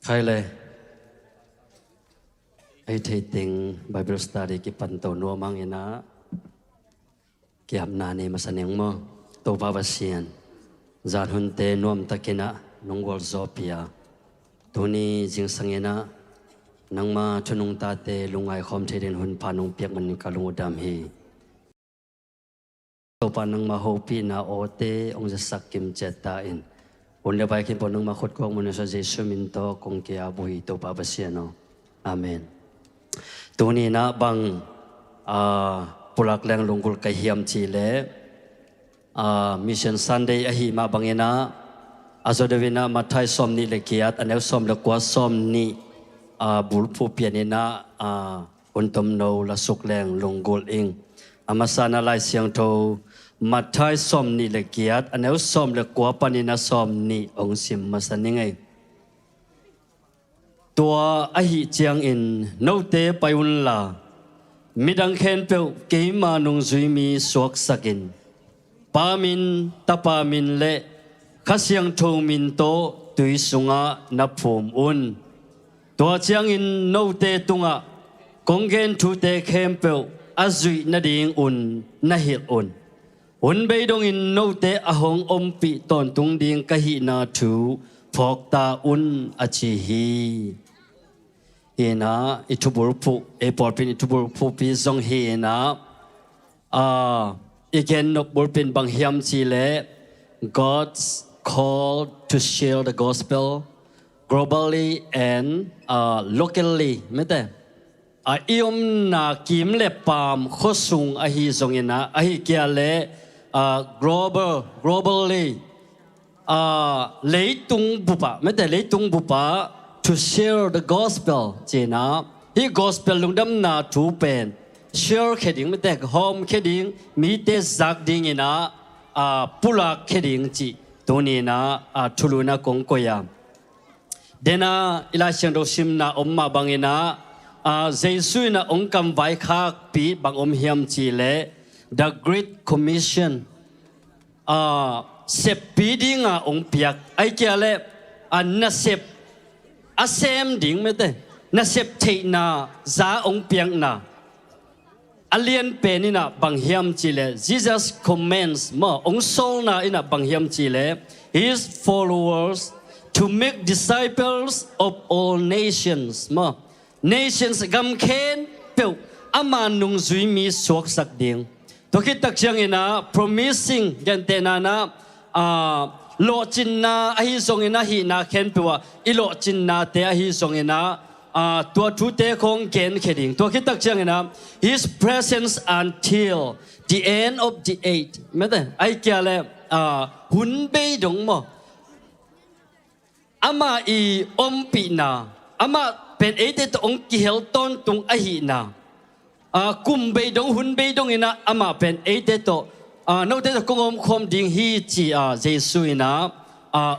khai lệ ai thấy tiếng Bible study cái phần tổ nuông mang ina kiam na ni masaneng mo to babasian zan hun te nuam takina nongwal zopia tuni jing sangena nangma thunung ta te lungai khom thedin hun panung piak man kalungudam hi to panang ma hopi na ote ong jasak kim cheta in onle bai kin ponang ma khot kong mun sa jesu min to kong kia bui to babasiano amen tuni na bang pulak leng lungkul kahiam chile mission Sunday ahi ma bangena azodevina mathai somni lekiat anel som lekwa somni bulpu pianina untom no la sukleng lungkul ing amasana lai siang tho mathai somni lekiat anel som lekwa panina somni ong sim masaningai tua ahi chiang in note payun la midang khen peu keima nung zui mi suak sakin pamin tapamin le khasyang tho min to tui sunga na phum un tua chiang in note tunga konggen thu te khem peu azui na ding un na hil un bei dong in note ahong ompi ton tung ding kahi na thu phok ta un achi hi ina itubulpu eporpin itubulpu pi zong hi ina again no bulpin bang hiam chile God's call to share the gospel globally and locally mete iom na kim le pam khosung ahi zong ina ahi kia le globally leitung bupa mete leitung bupa to share the gospel chena hi gospel lungdam na thu pen share kheding me tek home kheding mi te zak ding ina pula kheding chi toni na thuluna kong koya dena ila siang do simna omma bangina jesu na ongkam vai khak pi bang om hiam chi le the great commission sep pi dinga ong piak ai kya le na sep asem ding mete na sep thei na za ong piang na alien penina banghiam chile Jesus commands ma ong sol na ina banghiam chile his followers to make disciples of all nations ma nations gam khen peu amanung zui mi suak sak ding to khit tak chiang ina promising gen te na na lo chin na ahi song ina hi na khen pewa ilo chin na te ahi song ina tua thu te khong ken kheding to khit tak chiang ina his presence until the end of the age mete ai kya le hun be dong mo ama i om pi na ama pen ate to ong ki hel ton tung ahi na kum be dong hun be dong ina ama pen ate to nô thế là công ông không điên hi chỉ Giêsu na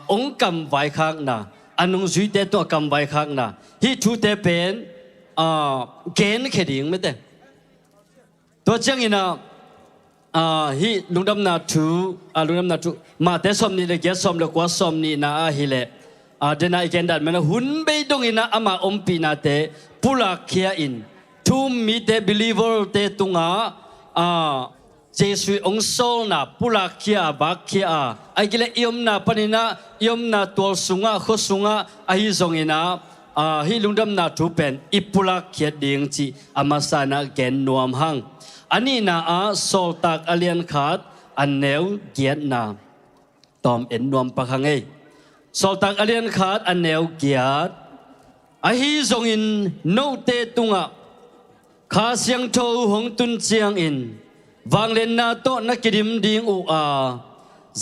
ông cầm vai khác na anh ông duy tế to cầm vai khác na hi thu tế bên kén khề điên mấy thế tôi chẳng ina hi lung đâm na thu mà tế xóm ni là ghé xóm là quá xóm ni na hi lệ đến nay kén đặt mà nó hun bay đông ina ama ông pi na tế pula kia in thu mi tế believer tế tunga Jesu ong sol na pula kia bakia ai kile iom na panina iom na tol sunga khosunga ahi zongina hi lungdam na thu pen ipula kia ding chi amasana gen nuam hang ani na sol tak alian khat aneu giat na tom en nuam pakhangai sol tak alian khat aneu giat ahi zongin no te tunga kha siang tho hong tun chiang in vang lên na to na kidim ding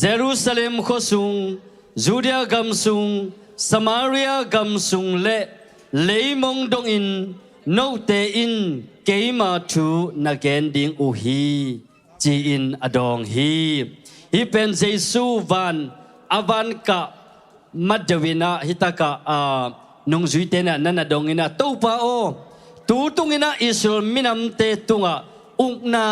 Jerusalem khosung Judea gam sung Samaria gam sung le mong dong in no te in keima thu na gen ding hi chi in adong hi pen Jesu van avan ka madawina hitaka nung zui te na dong ina to pa o tu tung ina Israel minam te tunga na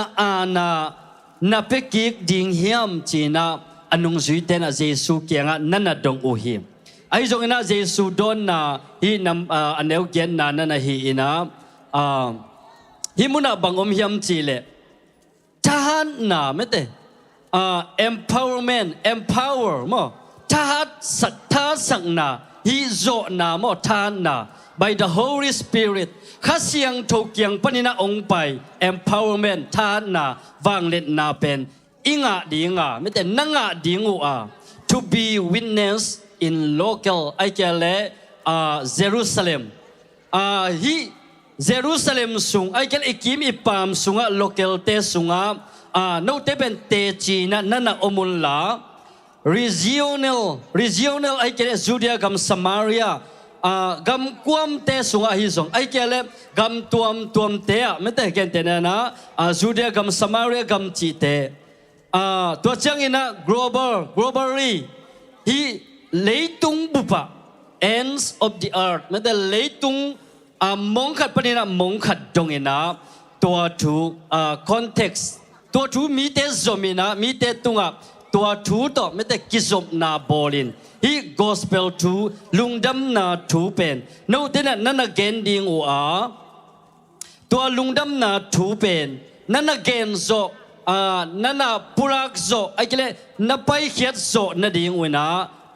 na pekik ding hiam china anung zui te na Jesu kianga nana dong hi ไอ้จงอินะเยซูดอนนะฮีนำอันเอวเกียนนานั่นนะฮีอินะฮิมุนะบังอมยำจีเลทหารนะไม่เตempowerment empower มั้งทหารสัตทาสังนะฮิโจนะมั้งทหารนะ by the Holy Spirit ข้าเสียงถูกยังปนินะองไป empowerment ทหารนะวางเล็ดนาเป็นอิงะดีงะไม่แต่นังะดีงูto be witness in local ไอ้แกเลJerusalem ฮีJerusalem สุงไอ้แกเลกิมอิปามสุงะ local เตสุงะนู่นเตเป็นเตจีนะนั่นน่ะอมุลลา regional ไอ้แกเลจูเดียกัมสมาเรียกัมควมเตสุงะฮิสงไอ้แกเลกัมตัวมเตะไม่แต่แกนเตนะจูเดียกัมสมาเรียกัมจีเตตัวเจ้าอินะ globally ฮีเลยตุงบุปะ ends of the earth ไม่แต่เลยตุงมงขัดปนินะมงขัดดงอินะตัวถูcontext ตัวทูมีเตจอมินะมีเตตุงตัวทูต่อไม่แต่กิจมนาบอลินฮี gospel ทูลุงดำนาทูเป็นนู่นเตนะนั่นน่ะเกณฑ์ดิ่งตัวลุงดำนาทูเป็นนั่นน่ะเกณฑ์โซนั่นน่ะปุรักโซไอ้เกล้นับไปเขียนโซนั่นดิ่งนะ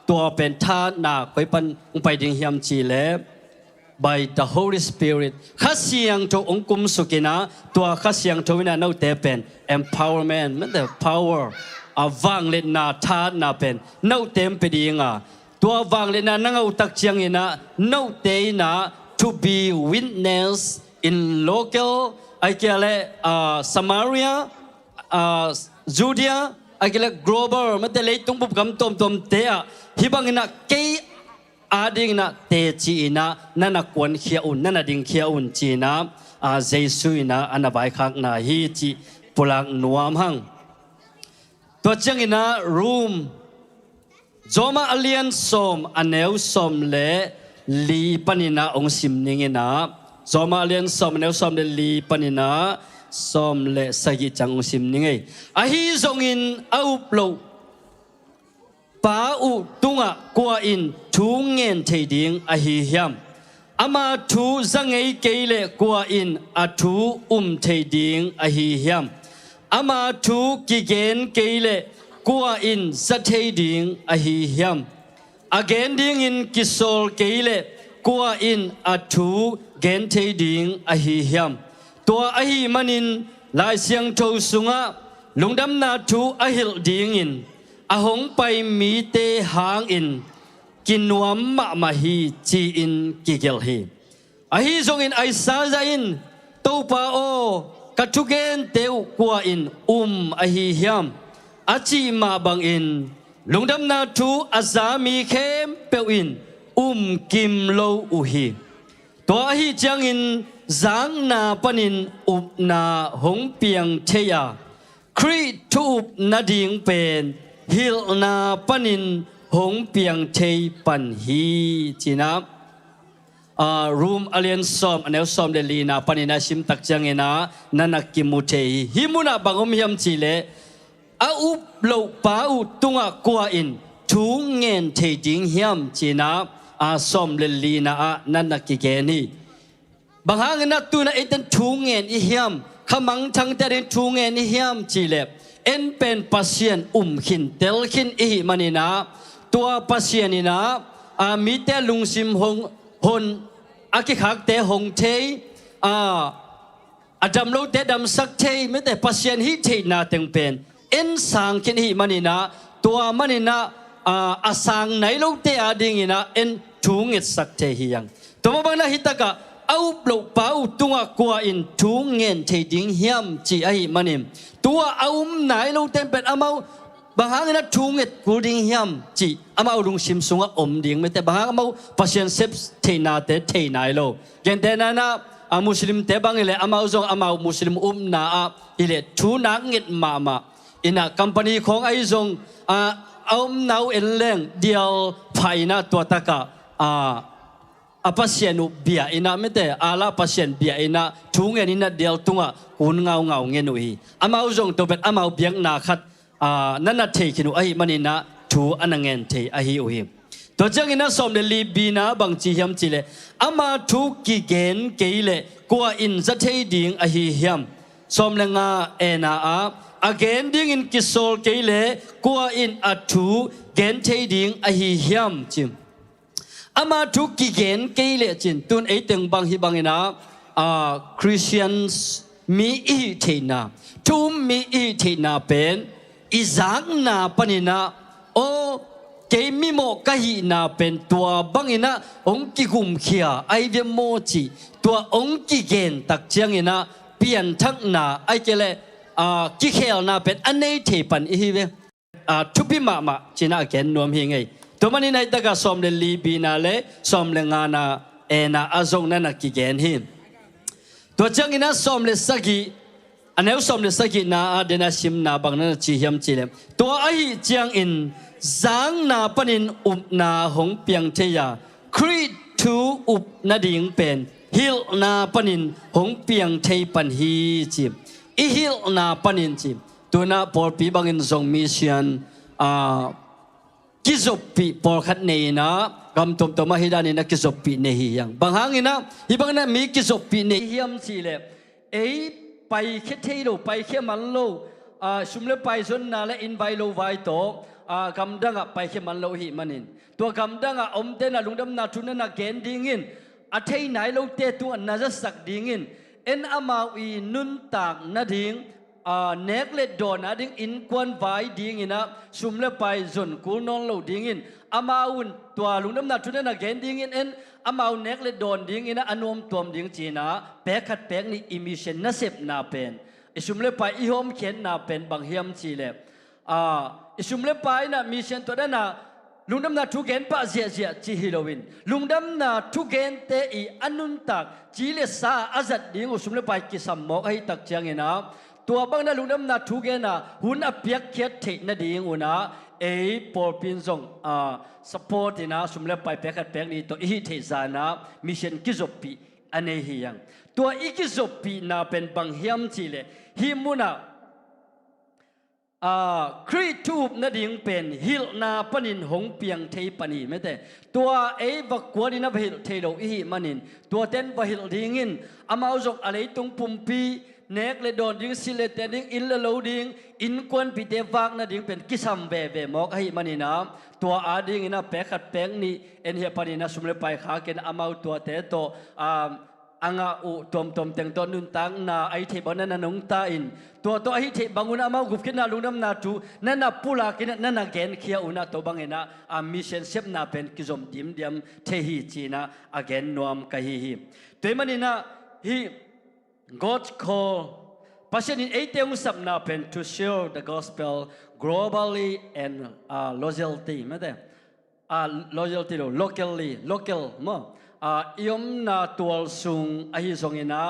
ตัวเป็นท่านาไปปันไปดิ่งยำจีเล่ by the Holy Spirit ข้าเสียงตัวองคุมสุกินะตัวข้าเสียงตัววินาโนเตเป็น empowerment มันแต่ power วางเล่นนาท่านาเป็นโนเต็มไปดิ่งตัววางเล่นนานั่งเอาตักเชียงอินะโนเตนะ to be witness in local ไอ้เกล้Samaria Judea ไอ้เกล้ global มันแต่เลยตุงบุบกำตมเตะฮิบังอินะเกยอาดิงนะเตจีนะนั่นนักวนเขียอุนนั่นนักดิ่งเขียอุนจีนะเจสุยนะอันนั้นไปข้างนะฮีจีปุลังนัวมังตัวจังอินะรูมจอมาอเลียนสมอันเอวสมเลลีปนินะองสิมนิงนะจอมาอเลียนสมอันเอวสมเลลีปนินะสมเลสกิจังองสิมนิงไอฮีจงอินเอาปลูป้าอุตุงะกัวอินทูเงินเทดิงอหิยามอามาทูจังไงเกเลกัวอินอาทูเทดิงอหิยามอามาทูกิเกนเกเลกัวอินสัตเทดิงอหิยามอาเกนดิงอินกิโซลเกเลกัวอินอาทูเกนเทดิงอหิยามตัวอหิมันินลายเสียงโทสุงะลุงดำนาทูอหิลดิงอินอาหงไปมีเตหางอินกินวมมะมาฮีจีอินกิเกลฮีอาฮีจงอินไอซาซาอินตัวป้าโอกัดทุเกนเตวกัวอินอาฮียามอาจีมาบังอินลุงดำนาทูอาซามีเข้มเปวอินกิมโลอุฮีตัวอาฮีจังอินจางนาปนินนาหงเปียงเทียครีทูนาดิงเป็นฮิลนาปนินหงเปียงเทปันฮีจีนับรูมอเลียนซอมอันเอลซอมเดลีนาปนินาชิมตักจังเงนะนันนักกิมุเทฮิมุนาบังอมยำจีเลอาอุบโลปาอุตุงะกัวอินทุงเงินเทดิงยำจีนับซอมเดลีนานันนักกิเกนีบางครั้งนักตุนาเอตันทุงเงินอิยำขมังทังแต่เดินทุงเงินอิยำจีเลเอ็นเป็นปัสเซียนขินเตลขินอีมันนี่นะตัวปัสเซียนนี่นะมีแต่ลุงซิมหนอากิขักแต่หงเทดำโลแต่ดำสักเทไม่แต่ปัสเซียนฮิเทนาเต็งเป็นเอ็นสังขินอีมันนี่นะตัวมันนี่นะอาสังไหนโลแต่อาดิงินะเอ็นทุงเอ็ดสักเทฮียังตัวมันนะฮิตกะเอาปลุกเป่าตุงกัวอินทุงเงินเทดิงเฮียมจีไอมันนิมตัวเอาไหนลูกเต็มเป็นอามาบางครั้งนะทุงเงินกูดิงเฮียมจีอามาลุงชิมสุงะดิงไม่แต่บางครั้งอามาพัศยันเซฟเทนาเตเทนายโลยังแต่นั้นนะมุสลิมเตบังอิเลอามาอุงอามามุสลิมนาอิเลทุนักเงินมาอินะคัมพานีของไอซงเอาหนาวเอ็นแรงเดียวภายนะตัวตะกะปัสเซียนุเบียอินะไม่แต่อาลาปัสเซียนเบียอินะทุงเงินอินะเดียวตุงะกุนเงาเงินอุยอามาอุจงตัวเป็นอามาเบียงนาคัดนั่นน่ะเทคินุไอมันอินะทูอันเงินเทไออุย ตัวจังอินะสมเดลีบีนาบางจีเฮียมจีเลอามาทุกกิเกนเกยเลกัวอินจะเทดิงอหิเฮียมสมเลงาเอนาอาagain ding in kisol keile kwa in atu gen thei ding a hi hiam chim ama thu ki gen keile chin tun ei teng bang hi bangina Christians mi i theina tu mi i theina pen izang na panina o ke mi mo ka hi na pen tua bangina ong ki gum khia ai ve mo chi tua ong ki gen tak chiangina pian thak na ai keleกิเคลน่าเป็นอันนี้ที่ปันอีเวทุบิมาจีน่าแกนนวมเฮงไงตัวมันนี่ในตะกะสมเดลีบีนาเลสมเลงานาเอนาอาซงนั่นนักกิเกนหิมตัวจังอินะสมเลสกีอันนี้สมเลสกีนาเดนาชิมนาบังนั่นจีเฮียมจีเลตัวไอจังอินจางนาปันินอุบนาหงเปียงเทียครีทูอุบนาดิงเป็นฮิลนาปันินหงเปียงเทปันฮีจิมอีฮิลนาปันินจิมตัวน่าพอปีบางอินทรงมิชชันกิจบปีพอขัดเนนะกำตัวมาฮิดานี่นะกิจบปีเนหิยังบางครั้งนะฮิบางนั้นมีกิจบปีเนหิยมสิเลยไปแค่เที่ยวไปแค่มันโลชุมเลไปส่วนน่าและอินไวโลไวโตกำดังไปแค่มันโลหิมันินตัวกำดังอมเตนะลุงดำนาทุนนะเกณฑ์ดิ้งินอาเทยไหนโลเตตัวน่าจะสักดิ้งินเอ็นอามาวีนุนตากนาดิ้งเนกเลดโดนดิ้งอินควันไวดิ้งินนะชุมเลไปส่วนกูนองโลดิ้งินอามาอุนตัวลุงดำนาทุนนะเกณฑ์ดิ้งินเอ็นอามาอุนเนกเลดโดนดิ้งินนะอนวมตัวดิ้งจีนะแปะขัดแปะนี่อิมิเชนน่าเสพน่าเป็นชุมเลไปอีโฮมเขียนน่าเป็นบางเฮียมจีเลชุมเลไปน่ะมิเชนตัวนั้นน่ะลุงดำนาทุกเกณฑ์ป้าเสียจีฮิโลวินลุงดำนาทุกเกณฑ์เตอีอนุนตักจีเลสาอาจัดดิ้งชุมเลไปกิสามหมอกให้ตักเจียงเงินะตัวบางนั้นลุงดำนาทุกเกณฑ์น่ะหุ่นอเปียกเขียดเทนดิ้งอุนะปอปินซงสปอร์ตนะชุมเลไปเปียกเปียกนี่ตัวอีเทซานะมิเชนกิจบปีอันนี้เฮียงตัวอีกิจบปีน่ะเป็นบางเฮียมจีเลฮิมุนะครีทูบนาดิ่งเป็นฮิลนาปนินหงเปียงเทปนีไม่แต่ตัววักกวดินาฮิลเทโลอีมันินตัวเต้นวฮิลดิ่งินอามาอุจกอะไรตรงปุ่มปีเนกเลดอนดิ่งสิเลเตดิ่งอินเลโลดิ่งอินควนปีเตวักนาดิ่งเป็นกิสัมเบเบมอกให้มันินะตัวอาดิ่งนะเปขัดเปงนี่เอ็นเฮปนีนะสมเลไปขาเกนอามาตัวเตโตอังอุตอมเต็งต้นนุนตังนาไอเทบันนั้นนงตาอินตัวไอเทบังอุณามากุบกินนาลุงน้ำนาจูนั่นน่ะปูลากินนั่นน่ะเกณฑ์เขียวอุณาตัวบังเงินะมิชชั่นเซปนาเป็นกิจมดิมเทหิจีนะเกณฑ์นวมกะฮิตัวมันนี่นะฮี God's call ปัจจุบันไอเทอุสับนาเป็น to share the gospel globally and locally ไม่ได้loyalty local มั้งยมนาตัวสูงอาฮิสงเงินะ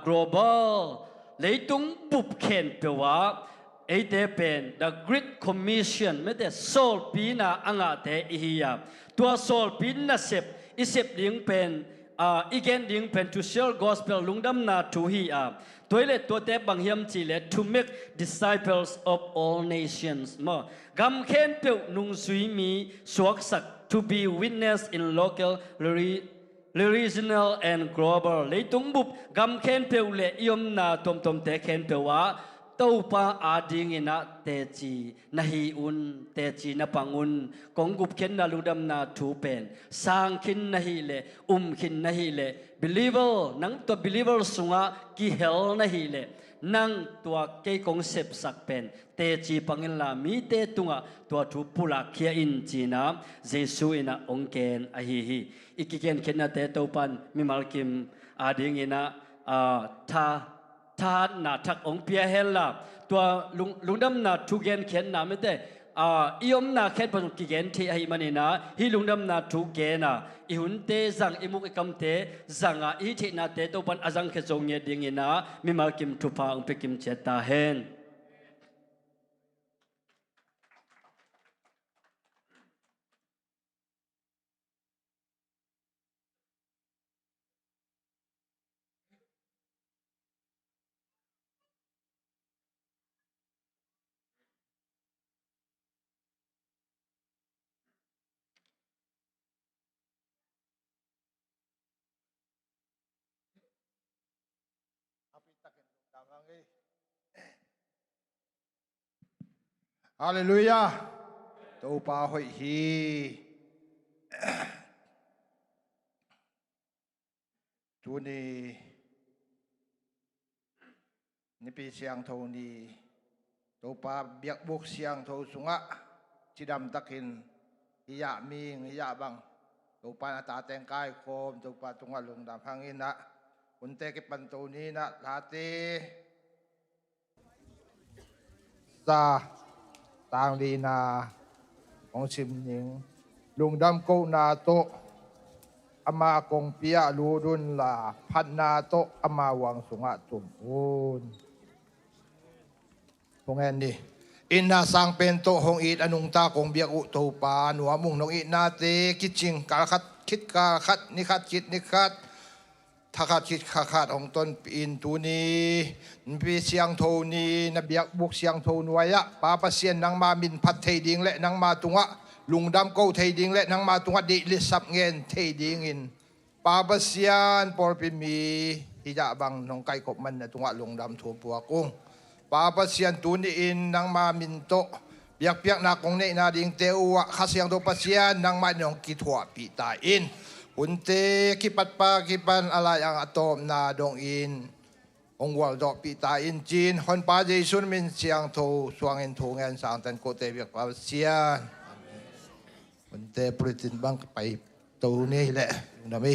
globalเลยตุงปุบเข็นเปว่าไอเดเป็น the Great Commission ไม่แต่โซลปีน่ะอังอาเตอีฮียตัวโซลปีน่ะเสพดิ้งเป็นอีเกนดิ้งเป็น to share gospel ลุงดำนาทูฮีตัวเล็ตัวเตบังเฮียมจีเล to make disciples of all nations มั้งกำเข็นเปียวนุงสุยมีสวกสักto be witness in local regional and global เลยตุงบุบกำเข็นเปียวเละยมนาตมเตเข็นเปียวว่าตัวป้าอาดิงินะเตจีนาฮีอุนเตจีนาปังอุนกงกุบเข็นนาลุดำนาทูเป็นสร้างขินนาฮีเละขินนาฮีเละ believer นังตัว believer สุงะกิเฮลนาฮีเละนั่งตัวเกยกงเสพสักเป็นเตจีปังเงินลามีเตตุงะตัวทูปุลักเขียอินจีนะเจสุอินะองเกนอหิฮิอีกเกนเข็นนาเตตุปันมิมัลกิมอาดิงินะทานาทักองเปียเฮลลาตัวลุงดำนาทุเกนเข็นนาไม่แต่อียมนาเข็นปนกิเกนที่ให้มันนี่นะฮิลุงดำนาทุเกนะอีหุ่นเตจังอีมุกกำเตจังอีที่นาเตตุปันอาจังเขจงเยดิงินะมิมากิมทุพาองเปกิมเจตาเฮน ฮาเลลูยาตัวปาหอยฮีตัวนี้นี่ปีเสียงเท่านี้ตัวปาเบียกบุกเสียงเท่าสุงะจิดำตะกินฮิยะมีงฮิยะบังตัวปาตาแตงกายโคมตัวปาตุงะลงดำพังอินนะคนเตกิปันตัวนี้นะลาตีซาตางลีนาของชิมนิงลุงดำโกนาโตอามากงเปียรูดุนลาพันนาโตอามาวังสุงะตุมอุนพงแอนนี่อินนาสังเป็นโตหงอีดอนุงตากงเบียกอุโตปาหนัวมุงนงอีนาเตคิดจริงกาคัดคิดกาคัดนิคัดคิดนิคัดถ้าขาดคิดขาดของตนปีนตูนี้ปีเสียงโทนี้นเบียกบุกเสียงโทนวยะปาปเสียนนางมามินพัดเทดิงและนางมาตุงะลุงดำโกเทดิงและนางมาตุงะดิลิสับเงินเทดิงอินปาปเสียนปอลปิมีฮิจาบังนองไก่กบมันตุงะลุงดำถั่วปัวกุ้งปาปเสียนตูนี้อินนางมามินโตเบียกเปียกนักของเนนาดิงเตอวะข้าเสียงโตปเสียนนางมานองกิถั่วปีตาอินอุนเตคิปัดปาคิปันอะไรอย่างอะตอมนาดงอินองวัลดอกปีตาอินจีนฮอนปาเจสุนมินเสียงโทสวงอินโทเงินสางตันโกเตเบียกปาเซียนอุนเตปริตินบังไปตัวนี้แหละนะมิ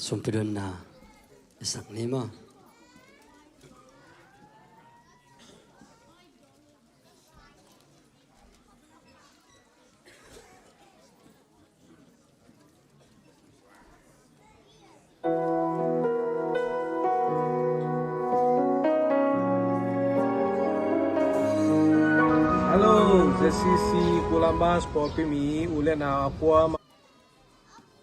Sumpidun na isak ni mo. Hello, ZCC Columbus, Paupi mi ulen aqua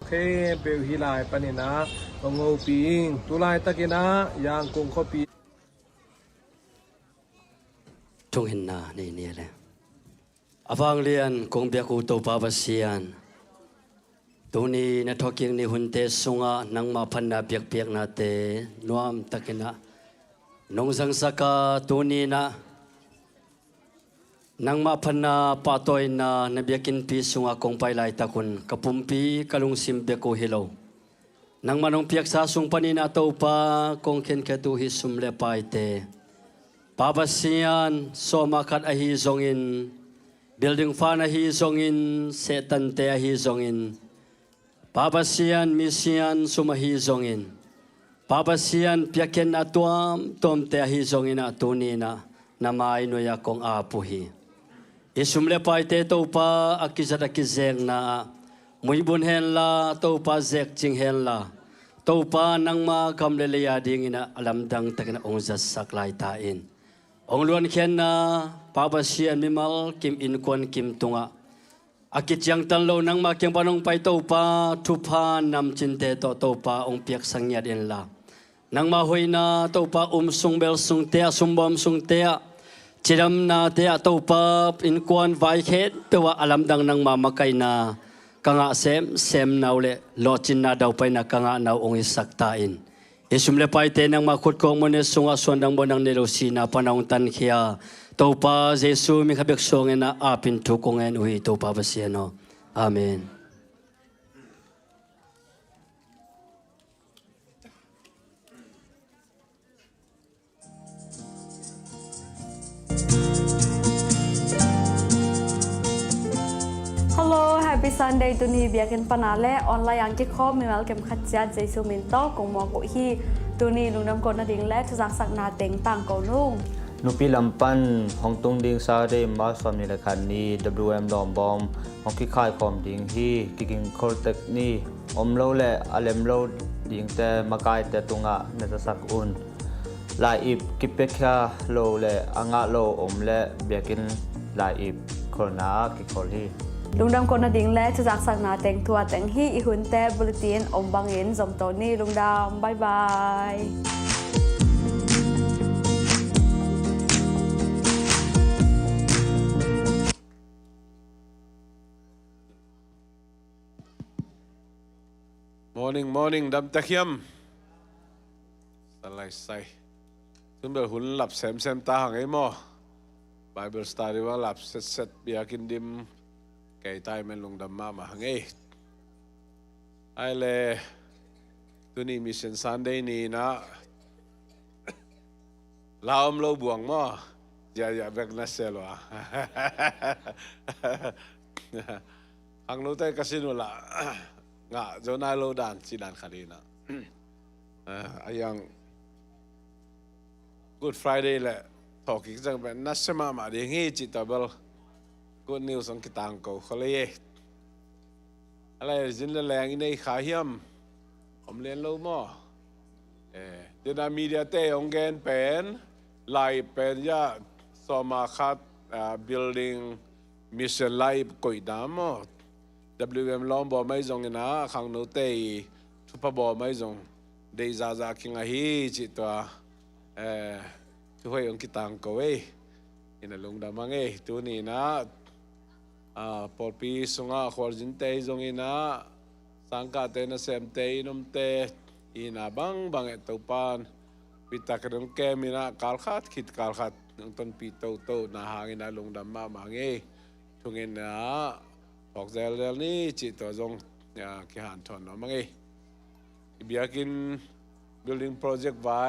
ke behilai panina ngoping tulai takina yang kung kopi Tung hin na ni le. Avang lian kong biak uto pabasian. Tuni na talking ni hunte sunga nang mapanna biak na te nuam takina. Nong sang saka tuni na nang mapanna patoy na nabiyakin pi sunga kong pailay takun kapumpi kalung simbeko hilaw. Nang manong piyak sasung panina tau pa kong ken ketu hisum lepay te. Pabasian somakat ahizongin building fan ahizongin setan te ahizongin. Pabasian misian sumahizongin. Pabasian piyakin atuam tom te ahizongin atunina na maino ya kong apuhi. Isumle pa ite to pa akizat akizeng na muibun hen la to pa zek ching hen la to pa nang ma kamleleya ding ina alamdang takina ongzas saklay tain ong luan khen na pabasian mimal kim inkon kim tunga akit yang tanlo nang ma kyang panong pai to pa thupa nam chinte to pa ong piak sangyat in la nang ma hoina to pa sung bel sung te sumbom sung te Ciram na te atau pa in kuan vai khet pewa alam dang nang mamakay na kanga sem naule lochin na daw pay na kanga na ong isaktain. Isumle pa ite nang makut kong mo ne sunga sondang mo nang nilosina panahon tan kya tau pa Jesu mi kabek songen na apin tukongen uhi tau pa basiano. Amen. Hello, happy Sunday to ni biakin panale online ang kikho mi welcome khatja Jesu minto kung mo ko hi to ni lungnam ko na ding le tsak sak na teng tang ko nung nupi lampan hong tung ding sa de ma som ni la khan ni WM dom bom hong ki khai khom ding hi kiking khol tek ni om lo le alem lo ding te makai te tunga na ta sak un ลายอิบกิเปคาโลและอ่างโลอมและเบียกินลายอิบโครนากิคอลีลุงดำคนนาดิ่งและจะจากสักนาแต่งทัวแต่งฮีอีหุ่นแต่บุลตินอมบังเงินสมโตนี่ลุงดำบายบาย Morning ดำตะเคียมสไลด์ใส่ทุนเบลหุ่นหลับแซมตาหังไอ้หม้อ Bible study ว่าหลับเสร็จเบียกินดิมไก่ตายมันลงดำมาหังไอ้ไอ้เล่ตัวนี้มิชชั่นซันเดย์นี่นะลาวเราบวงหม้ออย่าแบกนัสเซลวะหังนู้นแต่กสิโนละงะเจ้านายโลดานสิดานคดีนะอย่าง Good Friday แหละถอกิจังเป็นนัสมามาเดียงฮีจิตตบล Good News ของกิตังกูเขาเลยอะไรจินแรงในขาเหี้ยมผมเรียนรู้มั่วเดี๋ยวมีเดียเต้องเกนเป็นไล่เป็นยาสมาคัดbuilding mission ไล่กุยดาม WM ล้อมบ่ไม่จงนะขังโนเต้ทุบบ่ไม่จงได้ซาคิงฮีจิตตัวช่วยองค์กิตังกูเอ้ยินลุงดามังตัวนี้นะปอปีสงฆ์ขวดจินเตยจงนะสังกัดเตนะเซมเตยนมเตอินาบังตัวปานปิตากระดงแกมินะกาลขัดคิดกาลขัดนงต้นปีโตนะหางินะลุงดามังทุกเงินนะออกเซลนี่จิตตัวจงกิหันทอนมังเบียกิน building project ไว้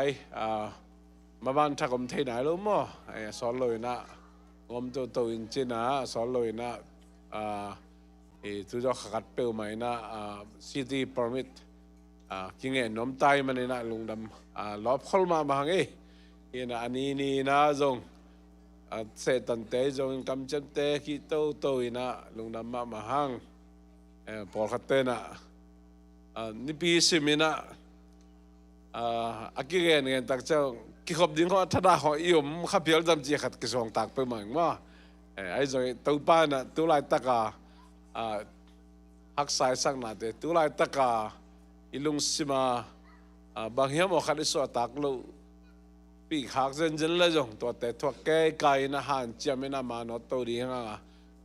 มาบ้านทักผมเทไหนรู้มั้ยสอนเลยนะงมตัวอินจินะสอนเลยนะทุกอย่างขัดเปลวไหมนะ city permit กินเงินน้ำไตมันนี่นะลุงดำลอบขลมาบางนี่นะอันนี้นี่นะจงเสตันเตจงกำจันเตคิโตนะลุงดำมาหังพอขัดเตนะนี่ปีสิมินะอากิเกนเงินตักเจ้ากิขบดิ้งเขาถ้าได้เขาอิ่มข้าเพียรจำจีขัดกิสองตักไปเหมือนว่าไอ้จอยตัวป้าน่ะตัวลายตะกาหักสายสักนาเตตัวลายตะกาอิลุงสิมาบางเฮียมอขัดอิสระตักลูปีกหักเจนเลยจงตัวเตะทั่วแก่ไก่นะหันเจียไม่น่ามาโนตัวดีฮะ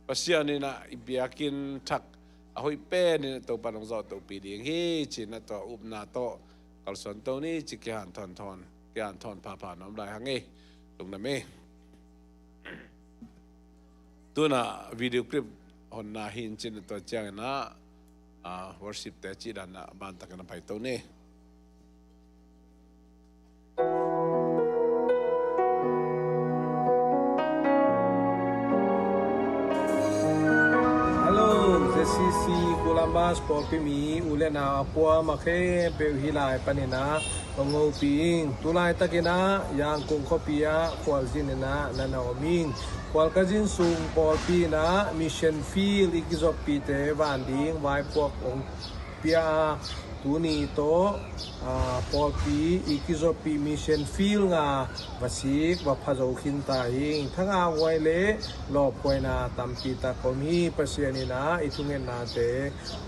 ภาษานี่นะอิเบียกินทักเอาไปเป้นี่ตัวปนองจอตัวปีดีฮีจีน่ะตัวอุบนาโตกัลสันตัวนี้จิกหันทอนการทอนผ่าน้ำลายหังตรงนั้นเองตัวน่ะวิดีโอคลิปหอนนาหินจินตัวเจ้านะworship แต่จีดันนะบ้านตะกันไปตัวนี้ZCC Columbus Paupi mi ulen apua makhe pehilai panina ngoping tulai takina yang kung kopia kwal jinena nanaoming kwal kajin sung Paupi na mission field ikizopi te banding vai pok ong pia tuni to Paupi ikizopi mission field nga vasik va phajo khin ta hing thanga waile lo poina tampi ta komi pasiani na itungen na te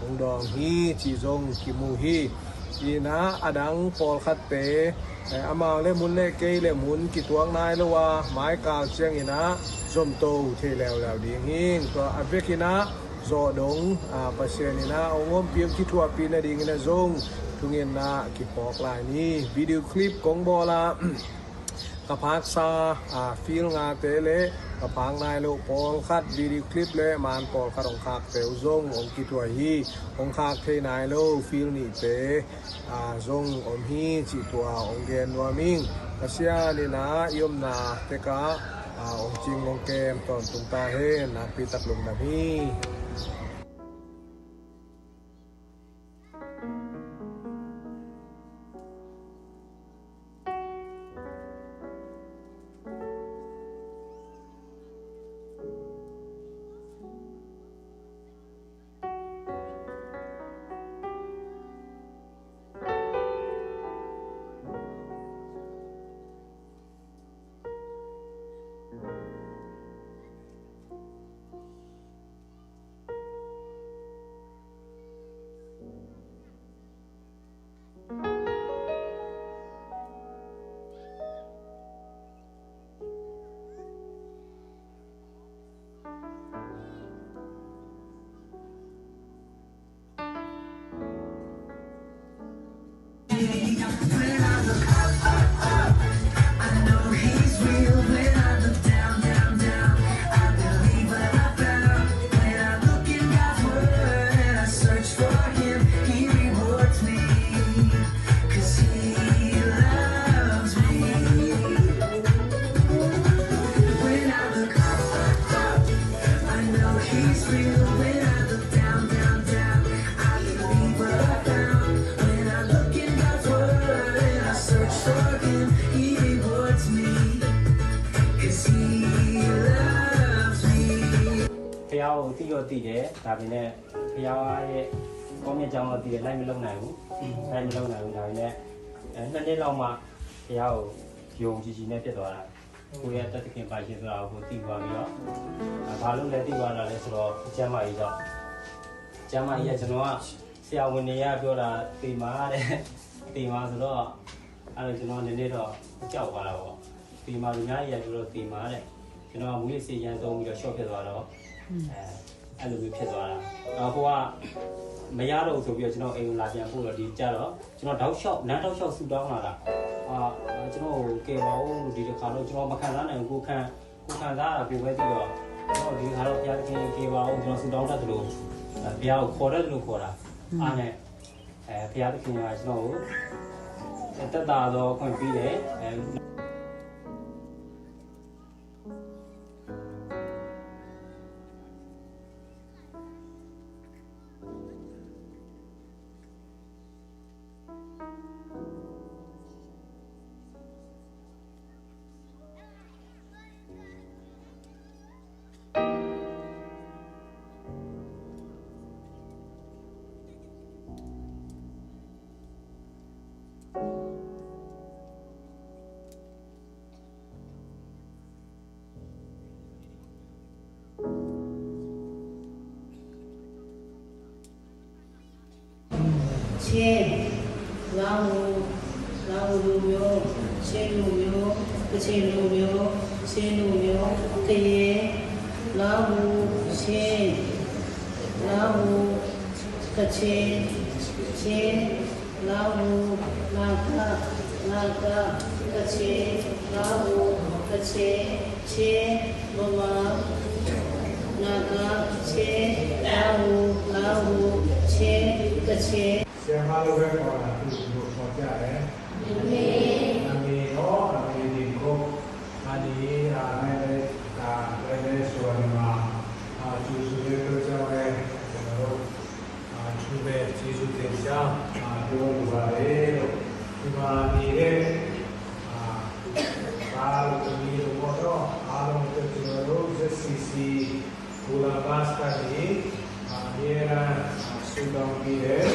ongdong hi chi jong kimu hi ina adang pol khat te ama le mun le ke le mun ki tuang nai lo wa mai ka chiang ina zom to the lew ding hing to avekina zo dong pasiani na ongom piem ki thua pi na ding ina zong tungen na ki pok lai ni video clip kong bola กระพักซาฟิลงาเตเลกระพังนายโลปอลคัดวิดีคลิปเลมันปอลคัดองคากเตวซงองกิตัวฮีองคากเทนายโลฟิลนี่เตซงอมฮีจิตัวองเกนวามิงกษยานีนะยมนาเตกาองจิงองเกมตอนตุงตาเฮนาปีตักลงนาฮี တော့တည်တယ်ဒါပေမဲ့ဖျားရဲ့ကောင်းမြတ်ကြောင်းတော့တည်တယ်လိုက်မလုံနိုင်ဘူးဒါပေမဲ့2နှစ်လောက်မှဖျားကိုယုံကြည်နဲ့ဖြစ်သွားတာကိုရဲ့တက်တခင်ပါရှင်ဆိုတာကိုတည်သွားပြီးတော့ဘာလို့လဲတည်သွားတာလဲဆိုတော့ကျမ်းမာရေးကြောင့်ကျမ်းမာရေးကကျွန်တော်ကဆရာဝန်တွေကပြောတာတေမာတဲ့တေမာဆိုတော့အဲ့လိုကျွန်တော်နည်းနည်းတော့ကြောက်သွားတာပေါ့တေမာလူများကြီးကပြောတော့တေမာတဲ့ကျွန်တော်ကမူရစီရန်သုံးပြီးတော့ short ဖြစ်သွားတော့အဲ့လိုမျိုးဖြစ်သွားတာဟိုကမရတော့ဆိုပြီးတော့ကျွန်တော်အိမ်ကိုလာပြန်ပို့တော့ဒီကြတော့ကျွန်တော်တောက်လျှောက်လမ်းတောက်လျှောက်ဆူတောင်းလာတာကျွန်တော်ကဲပါဦးလို့ဒီတစ်ခါတော့ကျွန်တော်မခံစားနိုင်ဘူးကိုခံစားတာကိုပဲသိတော့ကျွန်တော်ဒီခါတော့ဘုရားခင်ကဲပါဦးကျွန်တော်ဆူတောင်းတတ်တယ်လို့ဘုရားကိုခေါ်တယ်လို့ခေါ်တာအားနဲ့ဘုရားခင်ကကျွန်တော်ကိုတက်တာတော့ခွင့်ပြီးတယ်ချင်းလောင်းလူမျိုးချင်းလူမျိုးကချင်လူမျိုးချင်းလူမျိုးတရေလောင်းလူချင်းလောင်းလူကချင်ချင်းလောင်းလူနာကကချင်လောင်းလူကချင်ချင်းမမနာကချင်းလောင်းလူချင်းကချင်ဆရာမလိုပဲခေါ်တာသူ့ကိုခေါ်ကြတယ်။အမေရောအမေဒီကိုအဒီရာနဲ့ဒါလည်းဆိုရမှာသူစုရတော့ကြောင်းရဲ့ကျွန်တော်တို့သူပဲကျေးဇူးတင်ရှားပြောလိုပါတယ်လို့ဒီမှာနေတဲ့ဘာလို့ဒီလိုတော့အားလုံးကျွန်တော်တို့ ZCC Columbus ကနေအများအားဆုတောင်းပေးတယ်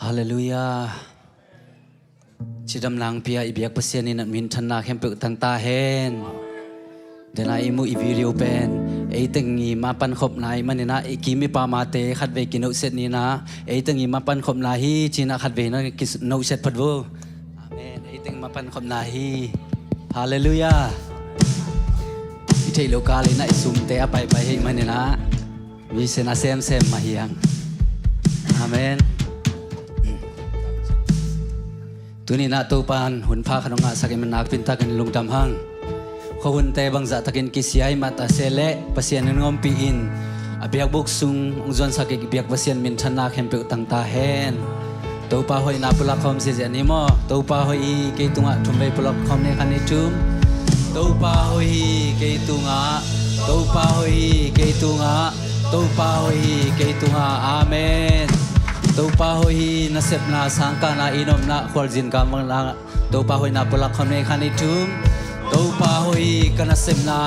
Hallelujah. Chỉ đâm lang pia ibiak pasien in min thân na khem tự tăng ta hen. Để na imu ivirio pen. Ấy từng nghi ma pan khop nai man na ikimi pa mate khát về kinu set ni na. Ấy từng nghi ma pan khop na hi chỉ na khát về na kis no set phật vô. Amen. Ấy từng ma pan khop na hi. Hallelujah. Ithei lokal na isum te apai pai hi man na. Vi se na sem ma hiang. Amen. Tuni na to pan hun pha khanonga sakin nak pinta kan lungtam hang kho hun te bang za takin kisiai mata sele pasien ngom pi in abiak buk sung ongjon sakik biak pasien min thana khem pe tang ta hen to pa hoi na pula khom se je ni mo to pa hoi ke tunga thumbe pula khom ne khani tum to pa hoi ke tunga to pa hoi ke tunga to pa hoi ke tunga amen to pa hoi na sep na sangka na inom na khwal jin ka mang na to pa hoi na pula khom ne khani tum to pa hoi kana sem na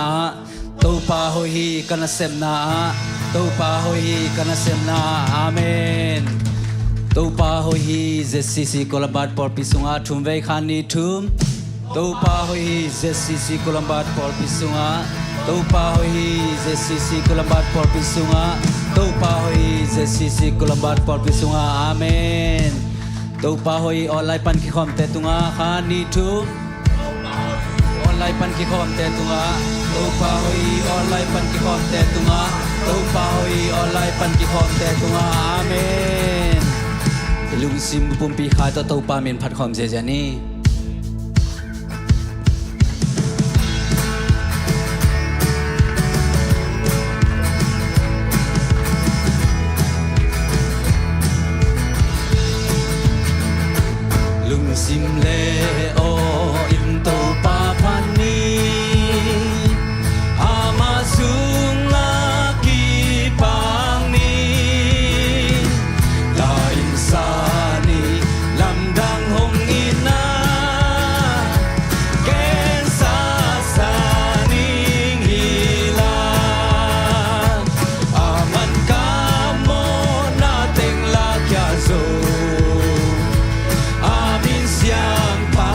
to pa hoi kana sem na to pa hoi kana sem na amen to pa hoi ZCC Columbus por pisunga thum ve khani thum to pa hoi ZCC Columbus por pisunga to pa hoi ZCC Columbus por pisunga to pa hoi ZCC Columbus por pisunga amen to pa hoi online pan ki khom te tunga khani thum online pan ki khom te tunga to pa hoi online pan ki khom te tunga to pa hoi online pan ki khom te tunga amen lung sim pum pi kha to pa men phat khom je jani lung sim le o im to pa phan ni ama sung la ki pang ni la insani lam dang hong ina ken sa sa ning hila aman ka mo na teng la kya zo amin siang pa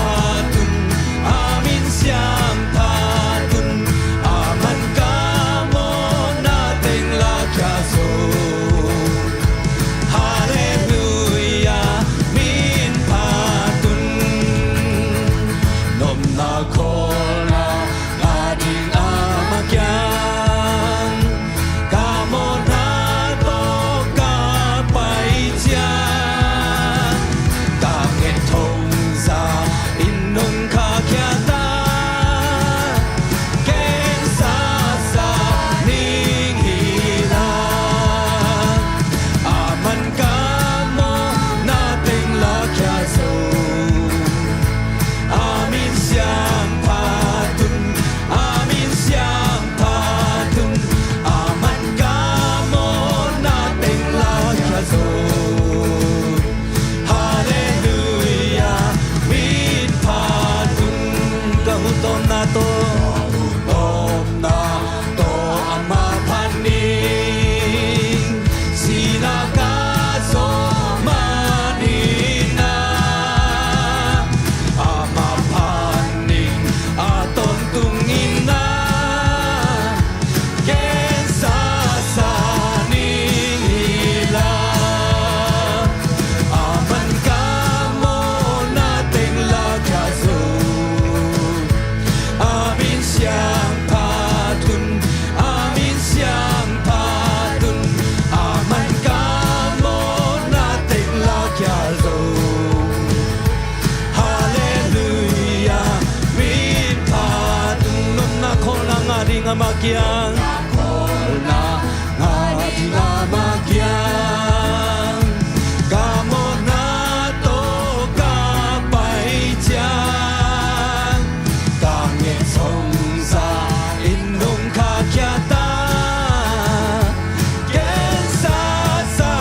magiang na ngadila magiang kamo na to kapay chang kange song sa inong kakyata kensa sa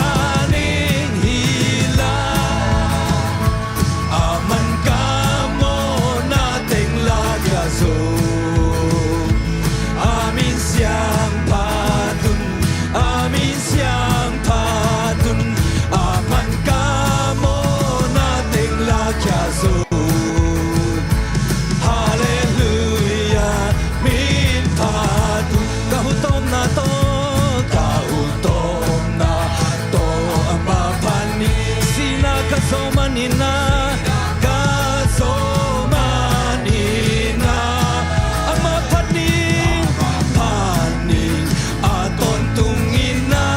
ning hila aman kamo nating lagyaso amin siyang patun aman kamo nating lagyaso hallelujah min patun kahutom na to ang mapani sina kasomanina ang mapaning paning aton tungina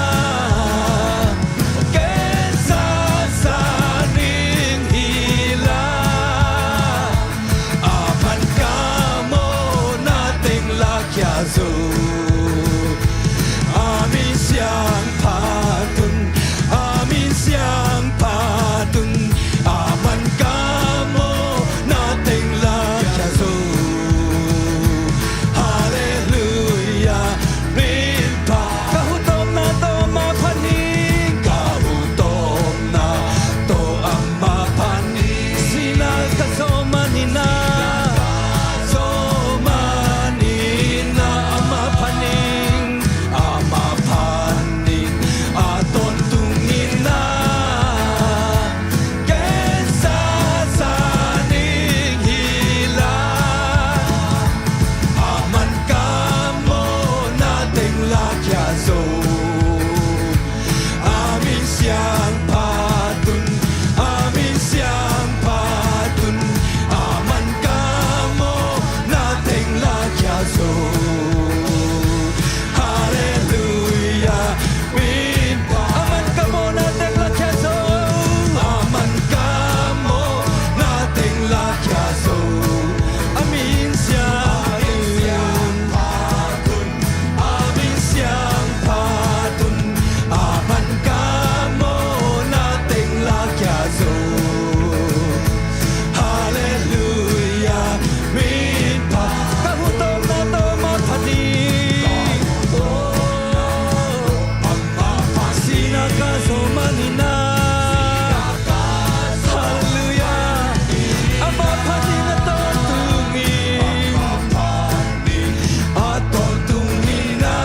kensa sa ning hila aman kamo nating lakyaso amin siyang patun aman kamo nating lakyaso hallelujah min pa kahutom na to mapaning kahutom na to ang mapaning sina kasomanina ang mapaning aton tungina kensa sa ning hila aman kamo nating lakyaso amin siyang patun aman kamo nating lakyaso hallelujah min aman kamo nating lakyaso aman kamo nating lakyaso amin siyang patun aman kamo nating lakyaso hallelujah min pa kahutom na to mapaning sina kasomanina hallelujah ang mapaning aton tungina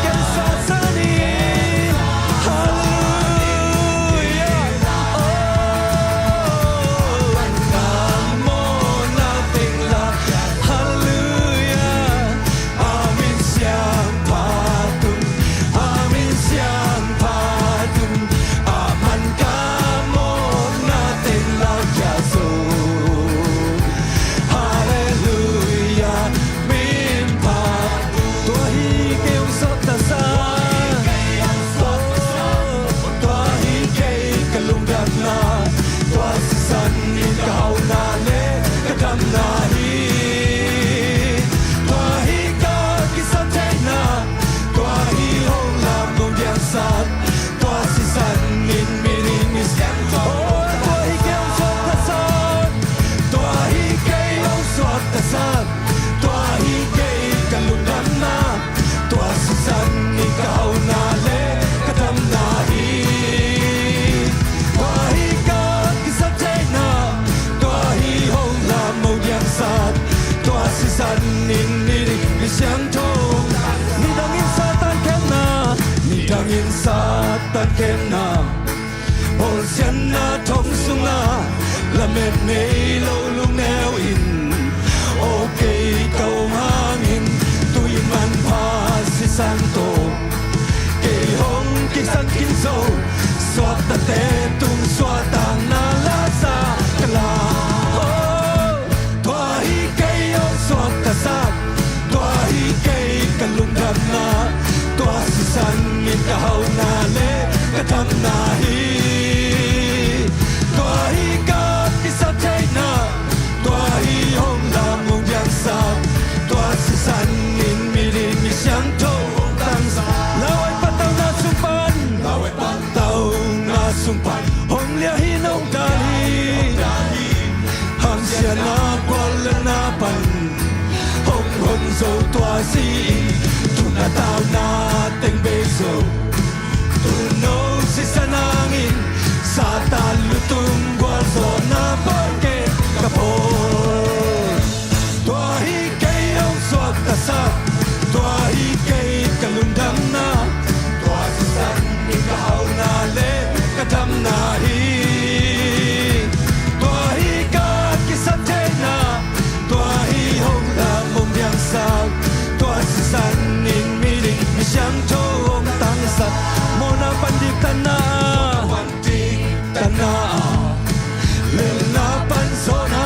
kensa sa ning hallelujah kamo nating hallelujah amin siyang patun aman kamo nating lakyaso hallelujah min patun tuahi kayong sotasan tuahi kay kalunggat na tuasisan ikaw na le kadamnahi tuahi ka kisantay na tuahi hong labong diyansat tuasisan min mirinis tuahi kayong sotasan tuahi kay kalunggat na tuasisan ikaw na le kadamnahi tuahi ka kisantay na tuahi hong lamong diyansat tuasisan nin mirinis yang tong nidangin satan kem na Ol sian na thong sung la lamet nei lo lung neo in okay câu hangin tui man pa si santo ke hong ki sang kin so swat ta te tung swat ta na la sa kala tua hi ke yo swat ta sa tua hi ke kalung dam na tua si san min ka hau na le ka tham na hi tua hi ka ki sa chai na tua hi hong la mong yang sa tua si san min mi rin sung pan hong lia hi nong da hi ham sia na kwal na pan hong hon zo tua si tu na tao na teng be zo tu no si sanangin sa ta lutung gwal zo na porque kapo tua hi kay ông suat ta sa tua hi kay kalundam na tua si san ni ka au na le ka dam na hi tua hi ka kisam te na tua hi hong la mong yang sa tua si san in mi ring mi siang to ong tang sat mo na pandik tana tana le na pan so na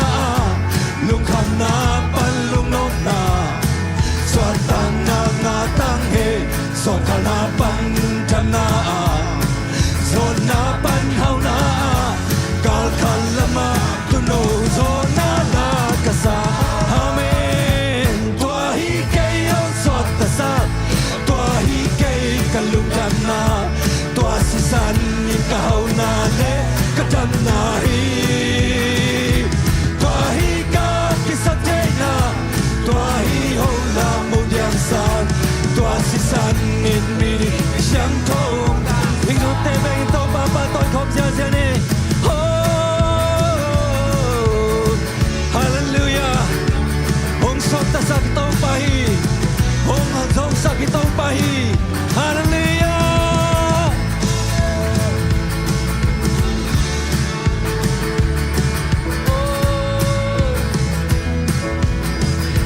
lung kham na pan lung nok na so tang na nga tang he so ka na pan tam na so na pan hau na kal kal lama tu no so na la ka sa amen tua hi kay on so ta sa tua hi kay kalung tam na tua si san ni ka hau na le ka tam na hi tua hi ka kisat te na tua hi ho la mo yang san tua si san in mi siang thong hình nút te ve to ba ba tôi không sia sia ni hallelujah hong so ta sa ki tong pa hi hong hong song sa ki tong pa hi hallelujah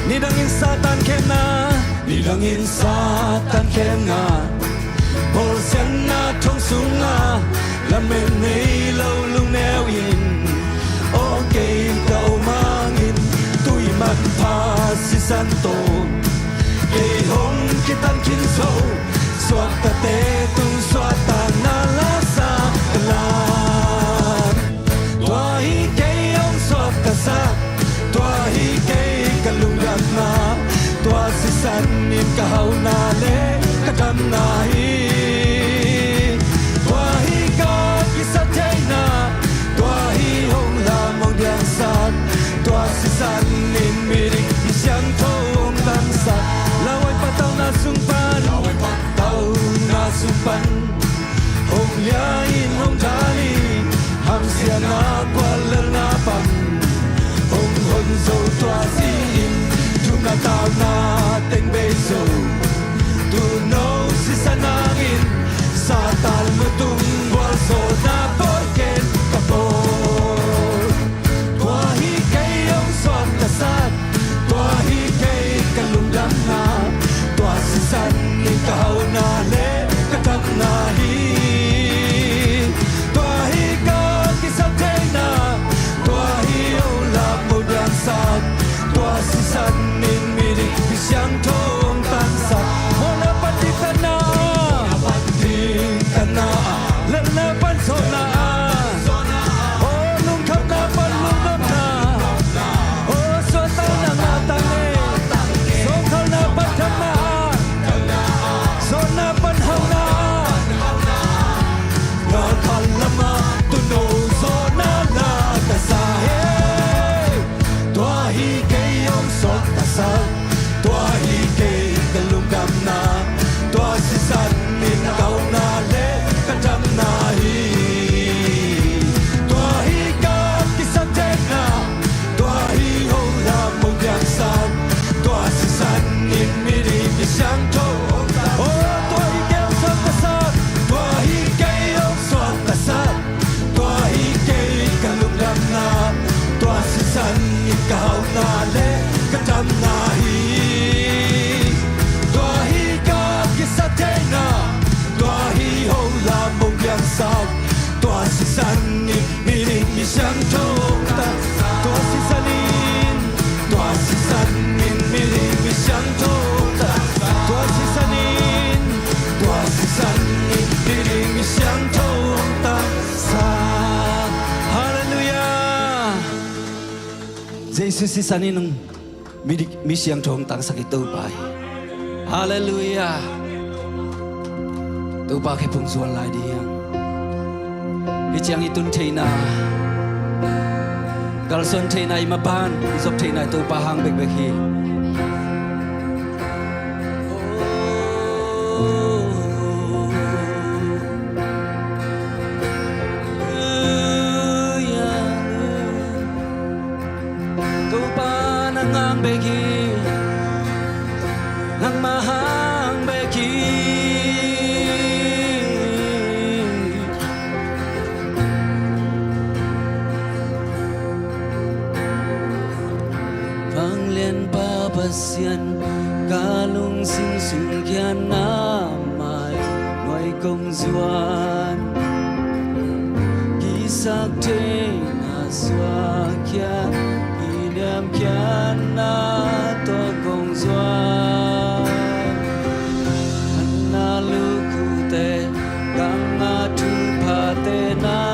Nidangin Satan kem na Nidangin Satan kem na Bol sian na thong sung na Lamen nei lâu lung neo in O kei cầu mangin Tui man pa si san to Kei hong kitan kin so Suat ta te tung suat ta na la sa kalan Tua hi kei ong suat ta sa Tua hi kei kalungan na tua si san in ka hau na le ka dam na hi tua hi ka kisat jai na tua hi hong la mong diang san tua si san in mi ring mi siang thong tan sa lawai patau na sung pan hong lia in hong jali ham sia na kwal na pan hong hon zo tua si in tu na tao na teng be zo tu no si sanangin sa tal mo tung wal so na porken kapo tua hi kay ông son ta sat tua hi kay kalundam na tua si san ni ka hau na le ka tak na hi tua hi ka kisat te na tua hi o la mo dang sat tua si san in mi ring mi siang thong tan sa mo na patik na len na pan so na o lung kham na pan lung nam na o so ta na nga tang le so kham na pan tham na so na pan hau na na khal lama tu no so na la ka sa he tua hi kay ong so ta sa tua hi kay kalung gam na tua si san in kau na le ka dam na hi tua hi ka kisat te na tua hi ho la mo yang san tua si san in mi ri mi siang tho o tua hi kay ong so ta sa tua hi kay ong so ta sa tua hi kay kalung gam na tua si san in ka hau na le ka dam na hi tua hi ka kisat te na tua hi ho la mong yang san tua si san in mi ring mi siang thong ta tua si san in mi ring mi siang thong ta tua si san in mi ring mi siang thong ta sa hallelujah ZCC sanin ng misyang chong tang sakit tupay hallelujah tupa kay pungsuan lai diyang Ichang itun theina galson theina ima ban zop theina to pahang bek bek hi to pa nang bek hi nang mahang bek hi Sian kalung sing sung kian na mai noi công duan kisak te na swa kian iniam kian na to công duan na lu ku te kang na tu pa te na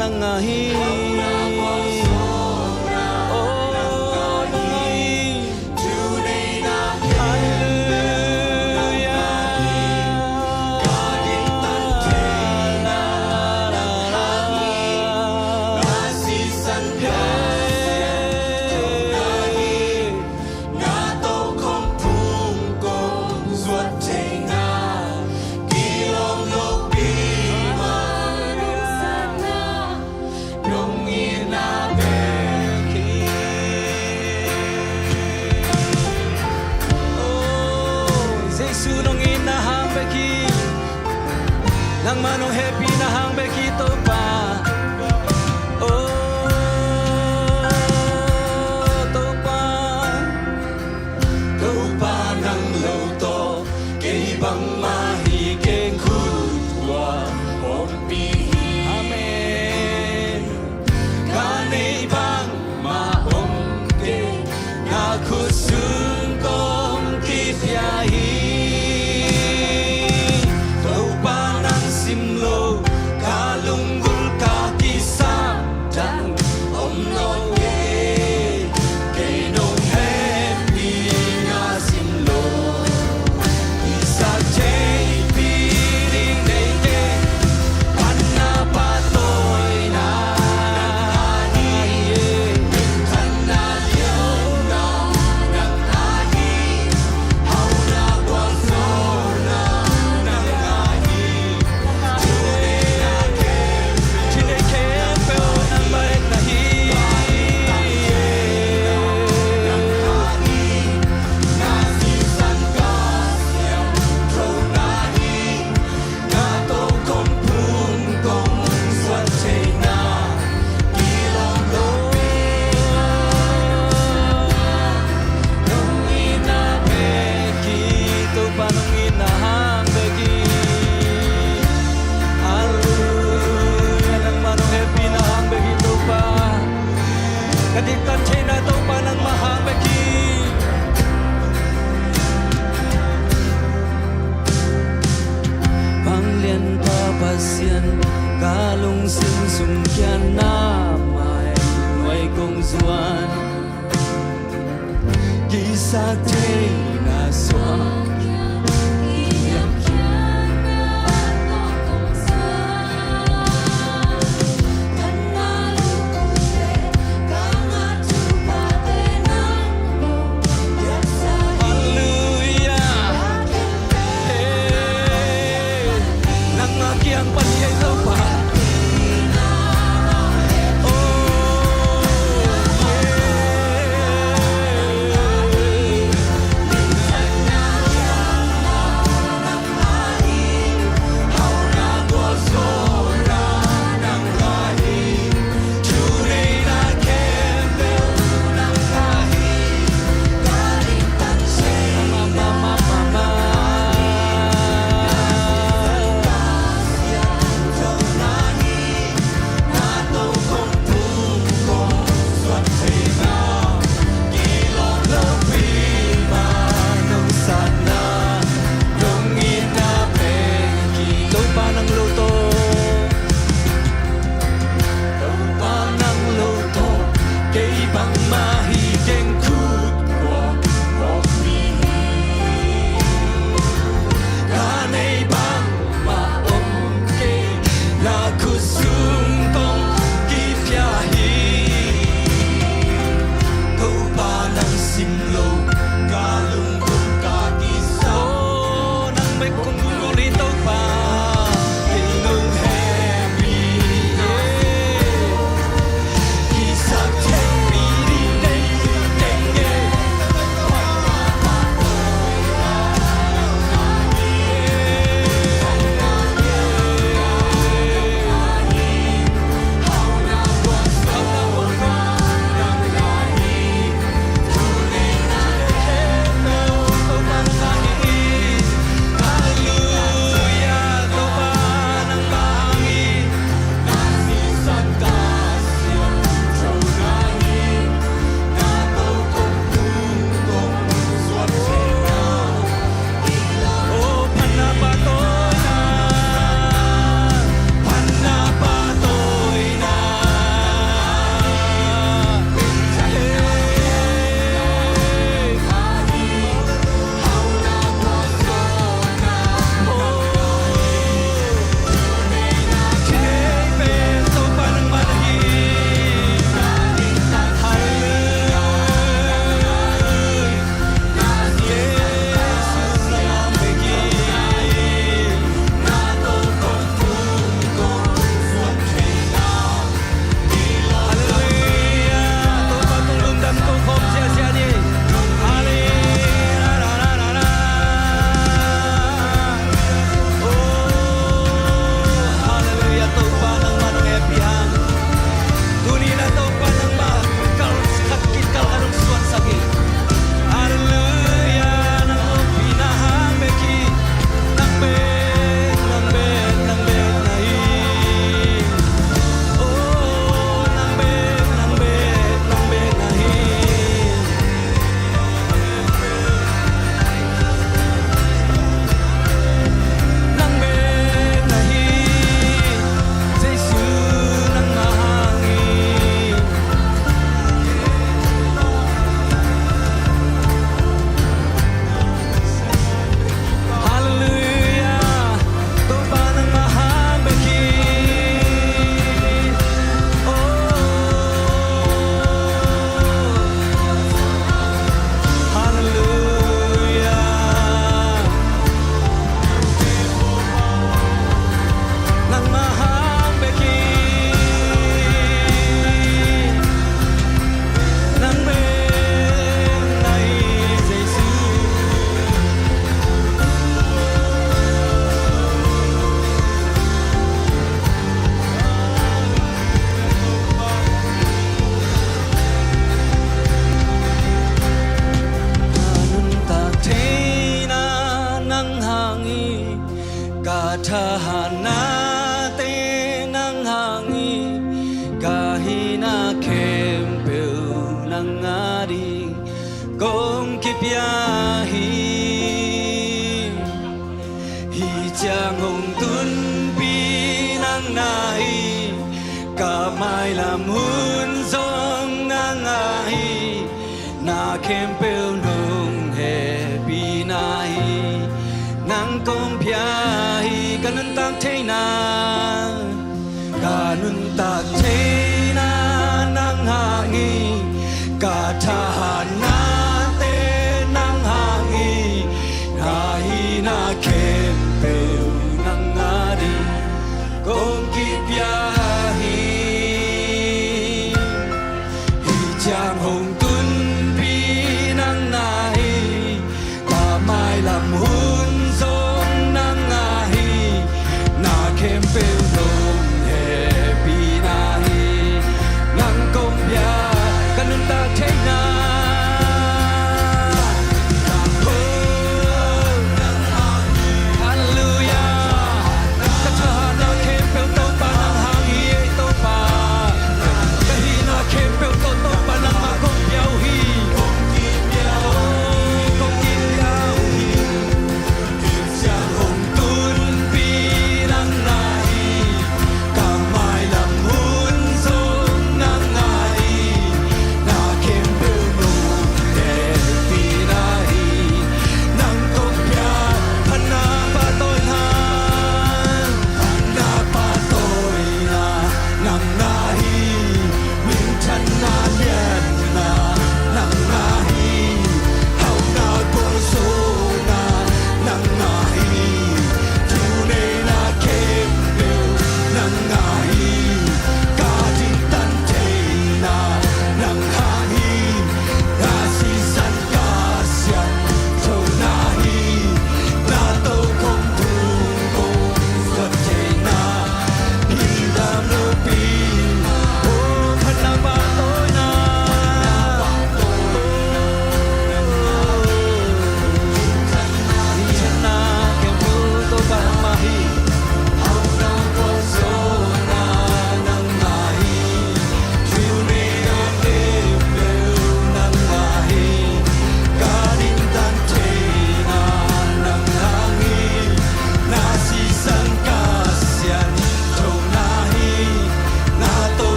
nangahi oh nangahi today na hallelujah kadin tante na nasi sandha nahi na to kom phung kom suat tenga kilong lok bi nang mano happy na hang bekito pa oh to pa nang loto ke bang mahi ke khutwa Paupi amen kane bang ma om ke na khusun kom ki pyai kalung sing sung kian na mai noi công duan kisak te na swa chim lâu ca lung tung ca kỳ sao nắng mấy con ngủ đi tàu pa in nung happy kỳ sắc trên bi đi đến đến Hãy subscribe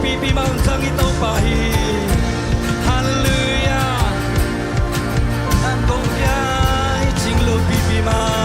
pipi ma hong sang ito pahi hallelujah nan kong biyahe ching lo pipi ma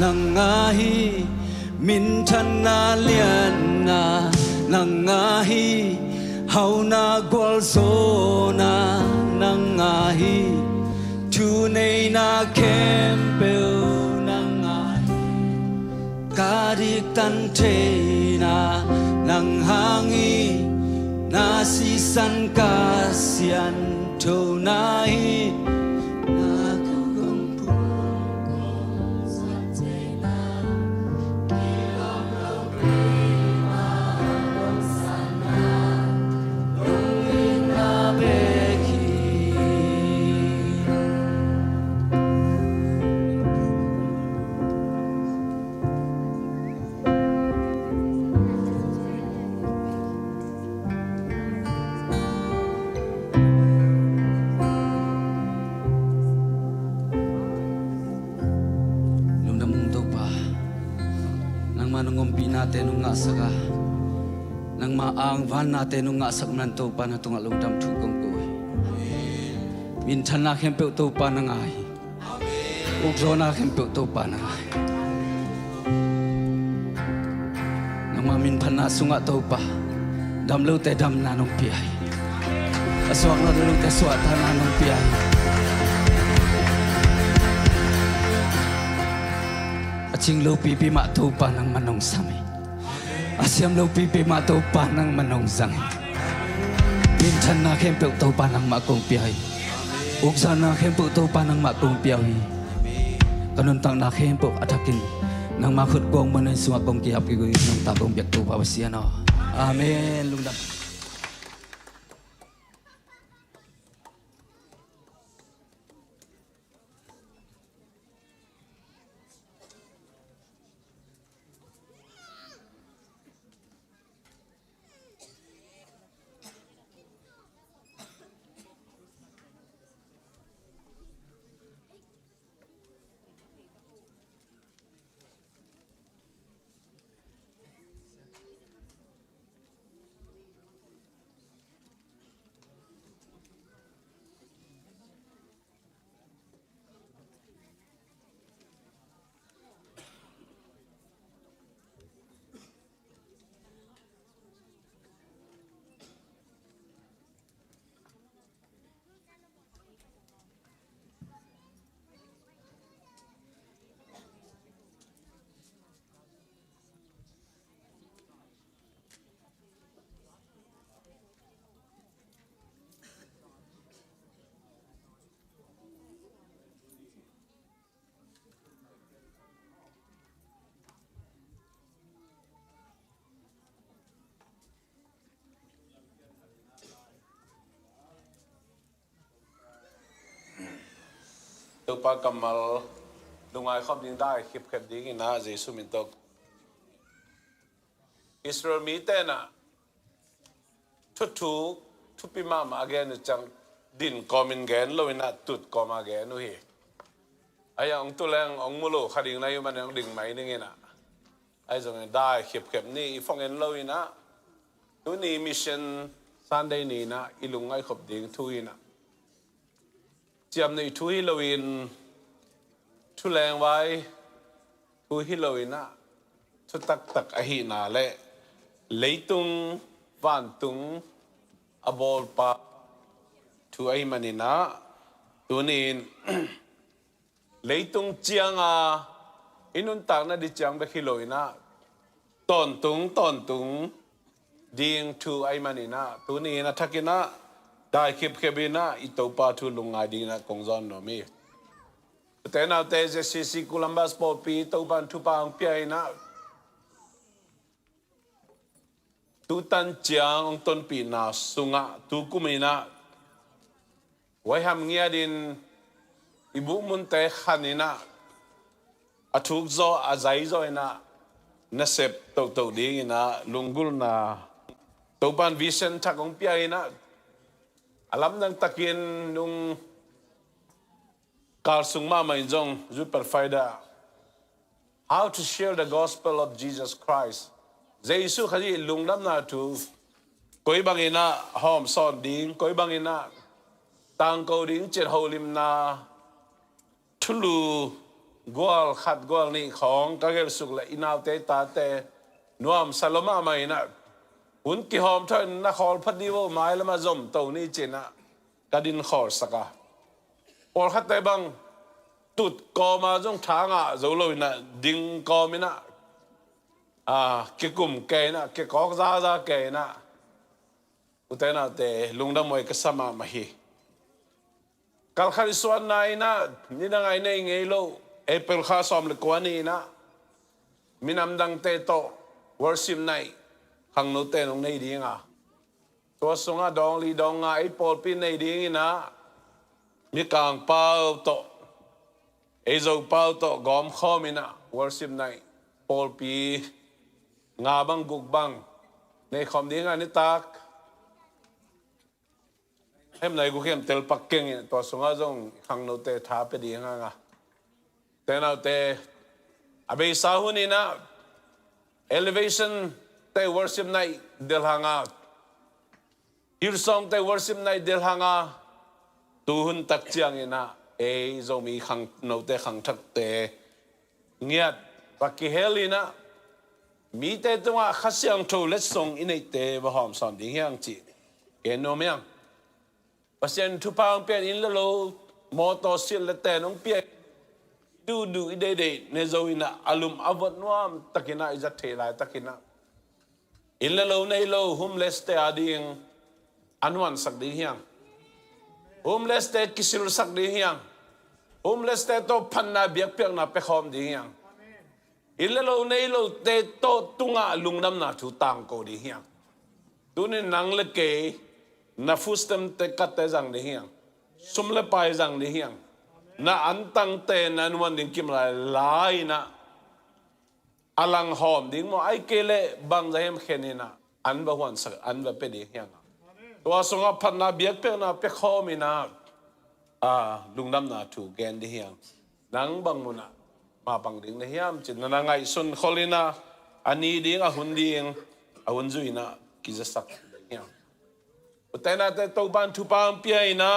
nangahi min thana lian na nangahi hau na gol so na nangahi tu nei na kempel nangahi kadik tan te na nanghangi nasisan kasian to nai natin nung ngasa ka nang maang van natin nung ngasa manto pa na tunga lungdam tukong ko minsan na kempe to pa na ngai ugso na kempe to pa na ngai nang mamin pan na sunga to pa dam lu te dam na nung piay aswak na lu te swat na nung piay aching lu pipi ma to pa nang manong sami Asyam lo pipi mato panang manong sang. Minsan na kempe to panang makong piyahi. Uksan na kempe to panang makong piyahi. Kanuntang na kempe atakin nang makut gong manan sunga kong kihap kigoy ng tabong biyak to pawasiyan. Amen. Lungdam. Upa kamal lungai khom ding dai khip khep ding ina Jesu min tok อิสราเอลมีเตนะทุกปีมาแกนจังดินกอมินแกนโลวินะตุดกอมาแกนุเฮไอ้ยังตัวแรงองมุโลคดีนายมันยังดิ่งไหมนี่ไงนะไอ้จังได้เข็บนี่ฟงเงินโลวินะตัวนี้มิชชั่นซันเดย์นี่นะอิลุงไอ้ขบดิ่งทุยนะเจียมในทุยโลวินทุแรงไว้ทุยโลวินะทุตักไอหินาเล่เลยตุงวันตุงอบอลปาทุไอมันนี่นะตัวนี้เลยตุงเจียงอินุนตักนะดิเจียงไปฮิโลวินะตอนตุงดิ่งทุไอมันนี่นะตัวนี้นะทักกินะได้เข็บนะอิตาปาทุลุงไอดิ่งนะกงจอนโนมีแต่นาเตเจซีซีโคลัมบัสปอปีอิตาปันทุปางเปียนะตูตันเจียงองต้นปีนาสุงะตูกุมินะไว้ทำเงียดินอิบุมุนเตขันินะอาทุกโซอาใจโซนะนัสเซปตัวดีนะลุงกุลนะตัวปันวิเซนทักองเปียนะอาลัมนังตะกินนุงการสุงมาไม่จงจุดเปิดไฟดา how to share the gospel of Jesus Christ Jesu khadi lungdam na tu koi bangina hom son ding koi bangina tang ko ding chet holim na thulu gol khat gol ni khong ka gel suk la inaw te ta te nuam saloma mai na hun ki hom thon na khol phadi wo mai lama zom to ni chena kadin khor saka or khat te bang tut ko ma jong thanga zo lo na ding ko mina cái cụm kề na cái có ra kề na u thế nào để lung đâm mồi cái sama mà hi kal khari suan nai na ni na ngai nei ngei lo April kha som le kwani na minam dang te to worship nai hang no te nong nei ding to songa dong li dong ai pol pin nei ding na mi kang pau to ezo pau to gom khomina worship nai pol pi ngà băng gục băng này không đi ngay nít tak em này cũng kiếm tel bắc kinh to sung á giống hàng nô tê thápไปđi ngay ngà thế nào tê abe sahu ni na elevation tê worship này del hanga Hillsong tê worship này del hanga tu hun tak chiang na e giống mi hàng nô tê hàng thắc tê nghiệt và kỳ heli naมีแต่ตัวข้าเสียงโทรเลส่งอินในเตะว่าหอมสอนดิ้งยังจีเอ็นโนเมียงภาษาทุพางเปลี่ยนอินละโลมอเตอร์ซิลเลเตน้องเปียดูอีเดในโซอินะอารมณ์อวดนัวตะกินะอิจัดเทลายตะกินะอินละโลในโลฮุมเลสเตอดิ้งอันวันสักดิ้งยังฮุมเลสเตกิสิลสักดิ้งยังฮุมเลสเตโตพันนาเบียกเปียกนาเปคอมดิ้งยังอินละโลในโลเตโตตุงะลุงน้ำนาถูตังโกดีเฮียงตัวนี้นังเลเกนาฟุสเต็มเตกัตเตจังดีเฮียงสุมเลปายจังดีเฮียงนาอันตังเตนันวันดิ้งกิมลายลายนะอลังหอมดิ้งโมไอเกเลบังใจเอ็มเขนินะอันบะวันสักอันบะเป็ดดีเฮียงตัวสงพันนาเบียกเปียกนาเปียกข้อมินาลุงน้ำนาถูแกนดีเฮียงนังบังมุนะมาปังดิ้งในยามจิตนั่งไงสุนขลินะอันนี้ดิ้งหุ่นดิ้งหุ่นจุยนะกิจสักเนี่ยแต่น่าจะตัวบ้านทุบางเปียนะ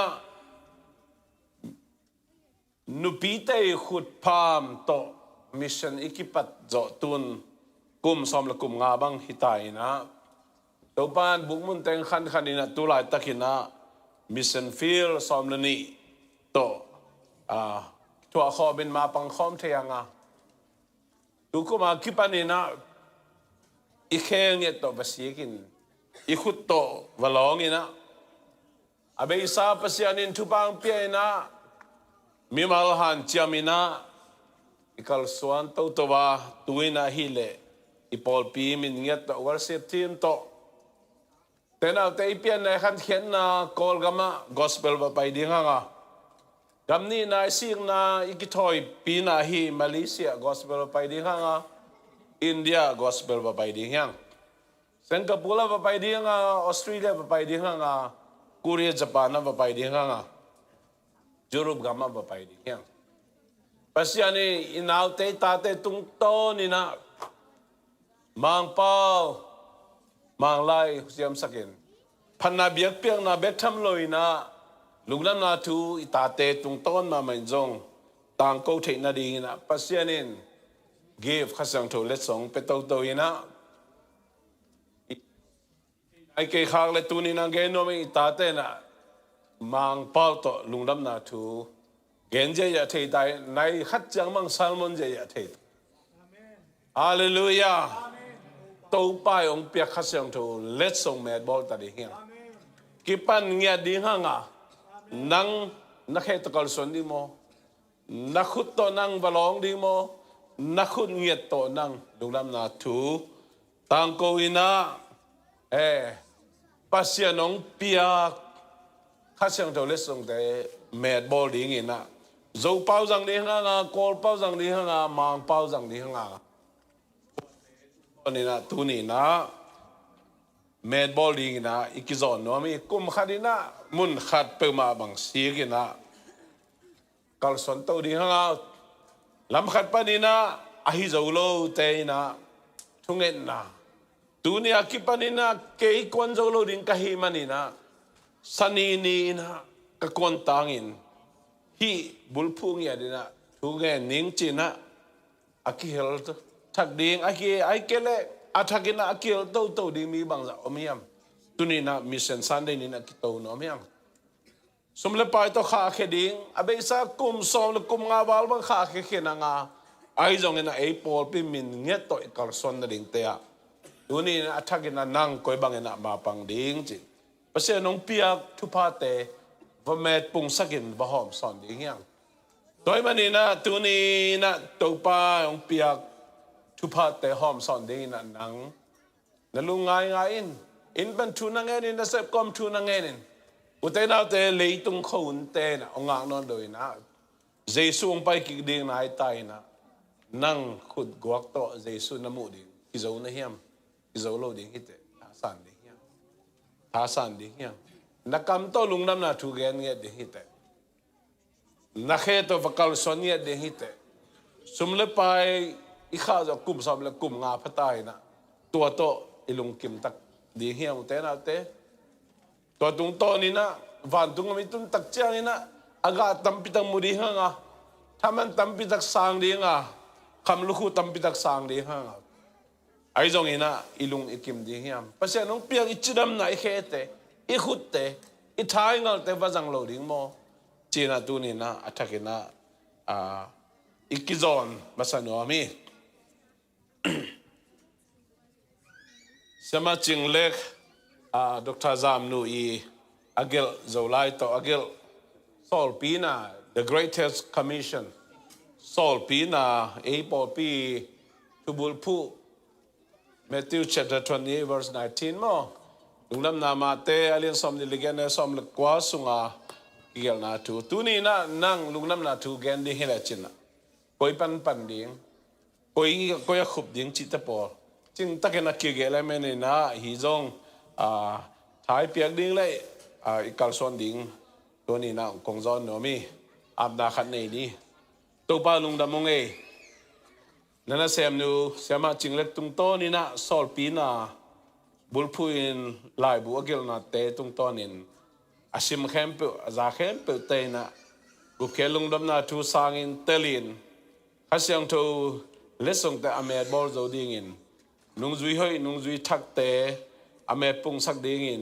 นุปีเตยขุดพามโตมิชชั่นอิกิปัตจอตุนกุมสอมละกุมงาบังฮิตายนะตัวบ้านบุกมุนเตงขันนี่นะตัวหลายตะกินะมิชชั่นฟิลสอมละนี่โตตัวข้อเป็นมาปังคอมเทียงดูก็มาคิดปันนี่นะอีแค่เนี่ยตัวภาษีกินอีขุดโตวลองนี่นะอาเบยซาภาษีนินทุบางเปียนะมีมาลหันเจียมินะอีกัลส่วนตัวตัวนะฮิเลอีพอลปีมินเงียตวอร์เซปทีมโตแต่น่าแต่อีเปียนในขันเขียนนะกอลกามากอสเปลว่าไปดีง่ะกำนี้นายสิ่งน่ะอีกถอยปีน่ะฮีมาเลเซียกอสเปลไปดีข้างอินเดียกอสเปลไปดีข้าง สิงคโปร์ละไปดีงาออสเตรเลียไปดีงาเกาหลีญี่ปุ่นนะไปดีงายุโรปกามาไปดีงาปัจจุบันนี้อินเอาเตตาเตตุงโตนี่นะมังเป้ามังไล่เสียมสักินพันนาเบียกเปียงนาเบ็ดทำเลยนะลุงน้ำนาทูอิตาเตตุงต้นมาไม่จงต่างกูเทนาดีนะปัจจุบันนี้เก็บข้าศึกถูกเล็ดส่งไปตัวนะไอ้เกย์ขากเลยตัวนี้นะเกย์โนไม่อิตาเตนะมังเป้าต่อลุงน้ำนาทูเกณฑ์เจียเทได้ในขัดจังมังซาลมอนเจียเทฮาเลลูยาตัวป้ายองเปียกข้าศึกถูกเล็ดส่งแมดบอลตัดเหี้ยกิปันเงียดีห่างนังนักเฮตกอลส่วนดีโมนักขุดตัวนังบอลองดีโมนักขุดเงียตัวนังลุงน้ำนาทูตังโกอินาปัสยานองเปียกข้าศึกถูกเล็ดส่งแต่แมดบอลดีงี้นะโจเป้าจังดีห่างกอลเป้าจังดีห่างมังเป้าจังดีห่างตัวนี้นะตัวนี้นะแมดบอลดีงี้นะอีกจอนโนมีกุมขัดนะมุนขัดเปิมาบังสีกินะกัลสันตัวดีห่างลำขัดปนีนะอาฮิโจโลเตนะทุ่งเงินนะตัวนี้อากิปนีนะเกย์ควันโจโลดินกะฮิมันีนะสันีนีนะกะควันตังินฮีบุลพุงยาดีนะทุ่งเงินนิ่งจีนะอากิเฮลต์ทักดิ่งอากิไอเกเลอาทักินะอากิเฮลต์ตัวดิ่งมีบางจะอมยามตัวนี้นะมิสเซนซันเดนี่นะกิโตนอมยามสมเลปายตัวข้าเขดิ่งอาเบซ่ากุมสอมและกุมงาบาลบังข้าเขนางาไอจงเงินไอปอลพิมินเงี้ยตัวกัลซอนดิ่งเตียตัวนี้นะทักินะนั่งคอยบังเงินมาปังดิ่งจิเพราะฉะนั้นน้องเปียกทุพาเตว่าแม่ปุงสักินบ่หอมสอนดิ่งยังตัวมันนี่นะตัวนี้นะตัวป้าองเปียกทุพาเตหอมสอนดิ่งนะนังนั่นลุงง่ายอินเป็นทุนังเงินนะเสพกอมทุนังเงินอุตนาเตเลยตุงเขาอุนเตนะองอ่างนอนโดยนะเจสุองไปกิดิ่งนายตายนะนั่งขุดกวกโตเจสุน้ำมูดิ่งกิโจนะเฮียมกิโจโลดิ่งฮิตเตท้าสันดิ่งยังท้าสันดิ่งยังนักกำโตลุงน้ำนาทุเกนเงี้ยดิ่งฮิตเตนักเฮตวกัลสอนเงี้ยดิ่งฮิตเตสมเลไปอีข้าวจะกุมสอบและกุมงาพระตายนะตัวโตอีลุงกิมตักดิ่งเฮียมเตนะเตตัวตุงโตนี่นะวันตุงมีตุงตักเจ้านี่นะอากาศตั้มปิตักมุดีห่างถ้ามันตั้มปิตักสางดีห่างคำลูกตั้มปิตักสางดีห่างไอ้จงนี่นะอีลุงอีกิมดีเฮียมเพราะฉะนั้นน้องเปียกอีจิดำนะอีเขตเตอีขุดเตอีท้ายงาเตว่าจังโลดิ่งโมจีน่าตัวนี้นะอัฐกินะอีกิจอนมาสนุอามีสมาชิกเล็กดร.จามนูอีอากิลโจไลโตอากิลโซลปีน่า the greatest commission โซลปีน่าPaupiทุบุลพู Matthew chapter 28 verse 19มั้งลุงน้ำนามาเตอเลียนสมนิลิเกนสมลึกกว่าสุงาเกี่ยวนาทูตัวนี้นะนั่งลุงน้ำนาทูแกนดีเฮลจินะคอยปันดิ่งคอยขุบดิ่งจิตตะปอจึงตะเกนักเกี่ยวอะไรไม่เนี่ยนะฮิจงท้ายเปียกดิ่งเลยอีกการสอนดิ่งตัวนี้นะคงจอนโนมีอาบนาขัดในนี้ตัวป้าลุงดำมงเอนั่นนะเซมนูเซมาจิงเล็กตุงโตนี่นะสอลปีน่าบุลพูอินลายบัวเกลนาเตตุงโตนินอาชิมเข้มเปิลจากเข้มเปิลเตนะบุเคลุงดำนาทูสางินเตลินข้าเสียงทูเลสงแต่อเมริบอลโจดิ่งินนุ่งจุยเฮยนุ่งจุยทักเตอเมริปุงสักดิ่งิน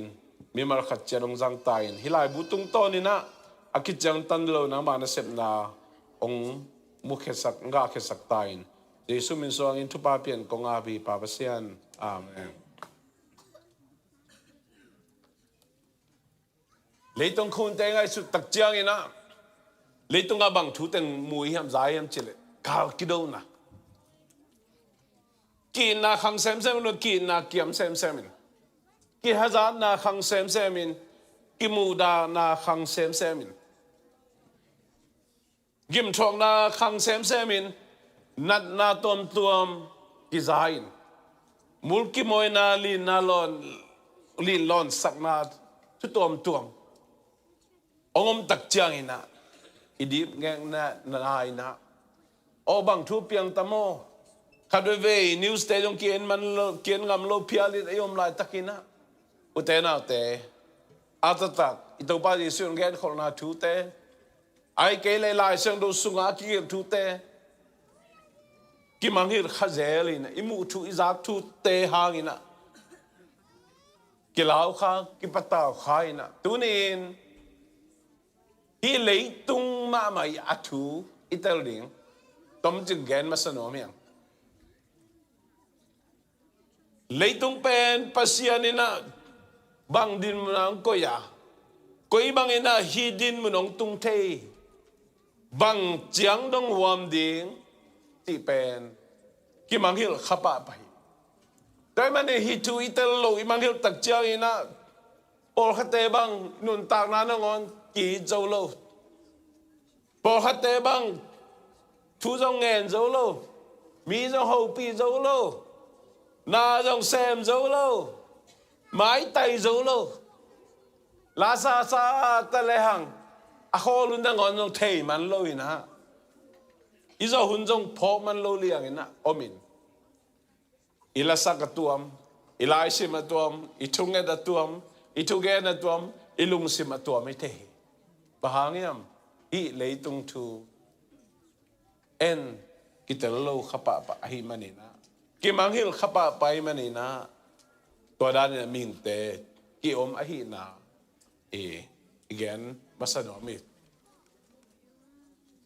มีมาขัดเจรงจังตายฮิลายบุตุงโตนี่นะอากิจังตันโลนังบานเสพนาองมุขสักงาเขสักตายเยซูมินสวงอินทุปาเปียนกงอาบีปาปเซียนอาเมนเลยต้องคุณแต่งไอ้สุดตักเจียงนะเลยต้องอาบังทุเต็งมวยhemใจhemเฉลข่าวกิโดนะกินนาขังเซมนกินนาเกียมเซมกิฮะจานนาขังเซมกิมูดานาขังเซมกิมทองนาขังเซมนัดนาตวมกิจายน mulki moina li lon sakna tu tuam ongom tak chiang ina idip ngeng na ina o bang thu piang tamo kadwe news te jong kien ngam lo pialit ayom lai takina utena te atatak ito pa yesu ngen khol thu te ai ke le lai sang do sunga ki thu te ki manghir khazelina imu thu izak thu te hangina ki lau kha ki pataw khaina tunin hi leitung ma mai athu itel ding tom jing gen masano miang leitung pen pasianina bang din munang koya koi bangina hidin munong tung te bang chiang dong wam ding ti pen ki manghil khapa pai dai mane hi tu itel lo i manghil tak chiang ina por khate bang nun tak na ngon ki zo lo por khate bang thu dong ngen zo lo mi dong ho pi zo lo na dong sem zo lo mai tai zo lo la sa ta le hang a kholun dang on dong thei man lo ina izo hun jong pho man lo liang ina omin ilasa ka tuam ilai sim atuam itunge da tuam ituge na tuam ilung sim atuam ite bahangiam i leitung tu en kitelo khapa pa hi manina ki manghil khapa pai manina to dan ming te ki om a hi na again masano mi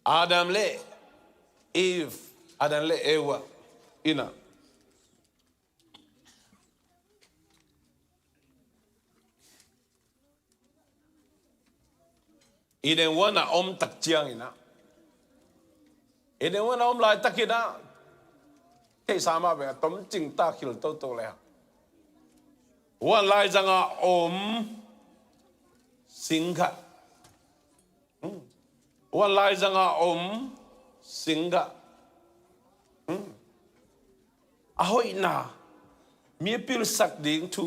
Adam le Eve Adam le Ewa ina iden wana om tak chiang ina iden wana om lai takina ke sama be tom ching ta khil to le wan lai janga om singha wan lai janga om singha ahoi na mi pil sak ding tu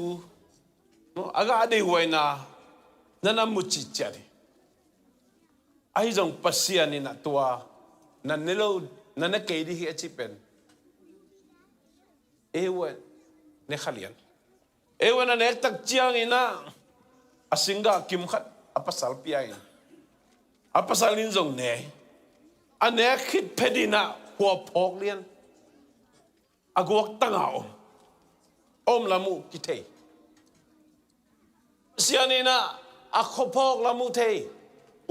no aga de huaina nana muchi chari ai jong pasian ni na tua nan nelo nana ke di hi achipen ewa ne khalian ewa na nek tak chiang ina asinga kim khat apasal piai apasal nin jong ne anek khit pedina huwa phok lian agwak tangao om lamu kitei sianina akhopok lamu thei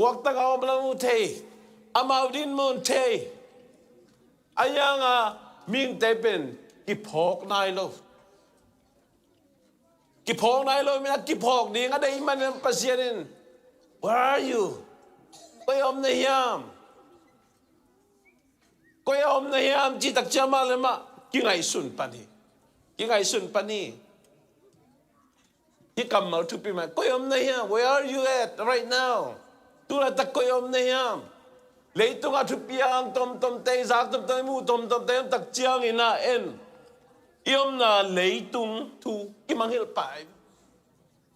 wak tangao lamu thei amaudin mun thei ayanga ming te pen ki phok nai lo mina ki phok ding adai man pasianin where are you koi om na yam chi tak chama lema ki ngai sun pani ki kamal tu pi ma koi om na yam where are you at right now tu la tak koi om na yam leitung a thu piang tom te zak tom mu tom te tak chiang ina en iom na leitung tu imanghil pai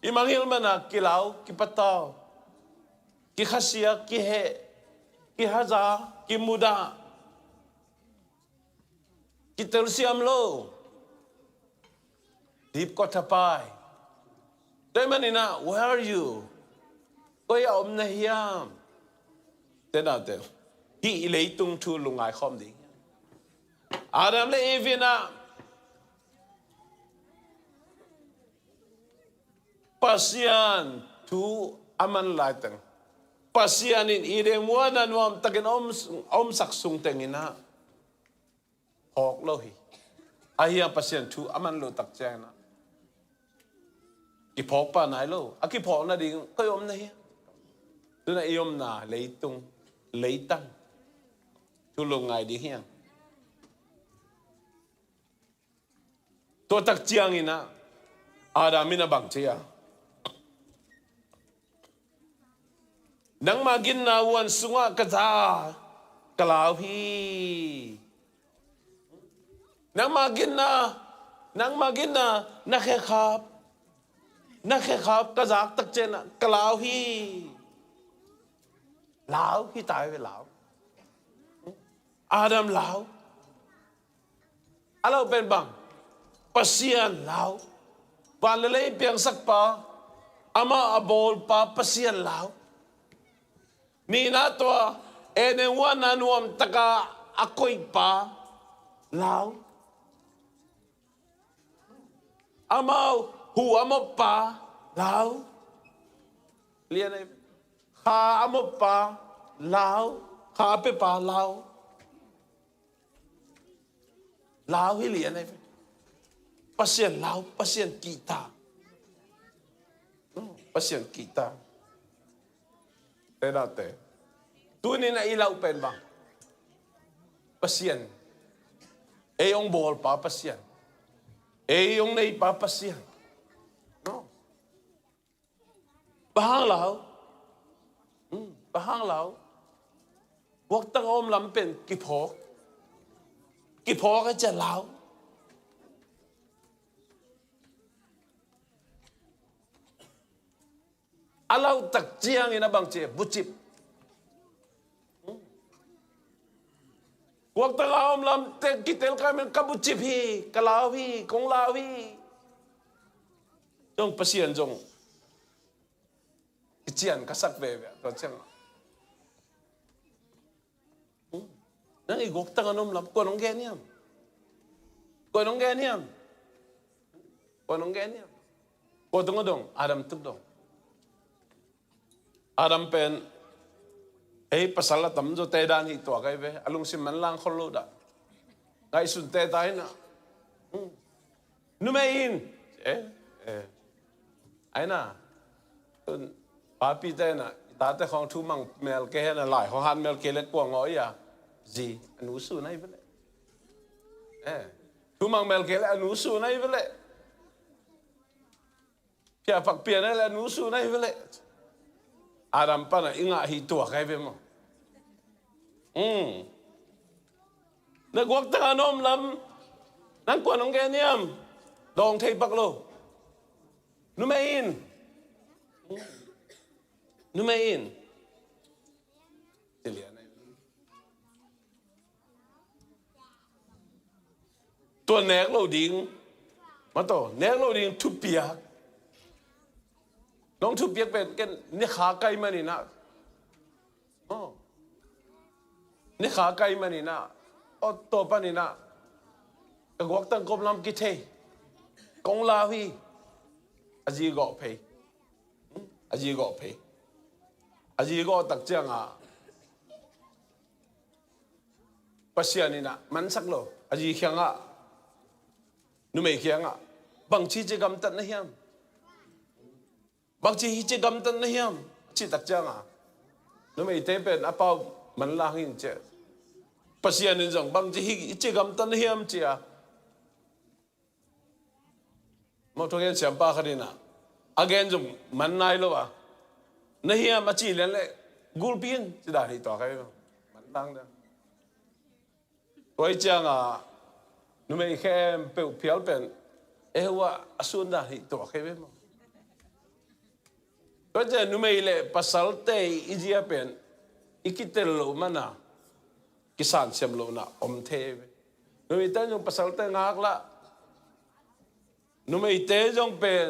imanghil mana kilau ki patao ki khasia ki he ki haza ki muda ki tersiam lo deep ko tapai dai manina where are you koi om na hiam te na te hi leitung tu lungai khom ding Adam le evina pasian tu aman latang pasian in idem wana nuam takin om saksung tengina hok lohi ahia pasian tu aman lo tak chana ki phok pa nai lo aki phok na ding ko om na hi tu na iom na leitung leitang tu lo ngai di hiang to tak chiang ina adamina bang chia nang magin na wan sunga kaza kalau hi nang magin na นังมากินนะนักแค่ครับกระจากตักเจนกล่าวฮีลาวฮีตายไปลาวอาดัมลาวอะไรเป็นบังปัสยานลาววันเล่เพียงสักปะอามาอบอลปะปัสยานลาวนี่นะตัวเอเนวันนันวมตะกาอคุยปะลาวอามาหัวมปะลาวเรียนไอ้ข้ามปะลาวข้าไปปะลาวลาวให้เรียนไอ้ปัสยานลาวปัสยานกีตาปัสยานกีตาแต่ละแต่ตัวนี้นะอีลาวเป็นบ้างปัสยานเอองบอลปะปัสยานเอองในปะปัสยานbahang lao bahang lao wak tang om lam pen kipok ka cha lao alau tak chiang ina bang che buchip wak tang om lam te kitel ka men ka buchip hi ka lao hi kong lao hi jong pasien jong Kian kasak bebe, kacang. Nang igok tanganom lap ko nong geniam, ko dong Adam tuk dong. Adam pen, pasal tam jo te dan itu agai be, alung si manlang kholo da, ngai sun te tai na. Numain, aina, Paupi tay na tate khong thu mang mel ke na lai ho han mel ke le kwa ngoi ya gì anu su nai vele thu mang mel ke le anu su nai vele pia phak pia na le anu su nai vele Adam pa na inga hi tua kai ve mo na gwak ta anom lam nan kwa nong ge niam dong thei bak lo nu mai in Numain,ตัวแนกเราดิ้งมาต่อแนกเราดิ้งทุบเปียกน้องทุบเปียกเป็นกันนี่ขาไกลมานี่นะนี่ขาไกลมานี่นะตัวปานี่นะกระกวักตั้งกบลำกิเทกงลาวีอาจีเกาะเพย์อาจีเกาะเพย์อาจีก็ตักเจียงปัสยานี่นะมันสักโลอาจีเขียงนุ่มเขียงบางทีจะกำตันนะเฮียมบางทีจะกำตันนะเฮียมชีตักเจียงนุ่มเตเป็นอาเปามันลาหินเจปัสยานี่จังบางทีจะกำตันนะเฮียมเจียมาทุกอย่างเสียงป้าคดีนะอาเกนจงมันนายโลวะนะเฮียมาจีเล่นเลยกูลปีนจะได้ที่ต่อใครมันตั้งเด้อตัวไอ้เจ้านุ่มแค่เปลวเพียวเป็นว่าสุนได้ที่ต่อใครบ้างก็จะนุ่มเลยภาษาเตยอีเจียเป็นอีกิเตลโลมันนะกิสานเสียมโลนะอมเทวนุ่มเตยจงภาษาเตยงักละนุ่มเตยจงเป็น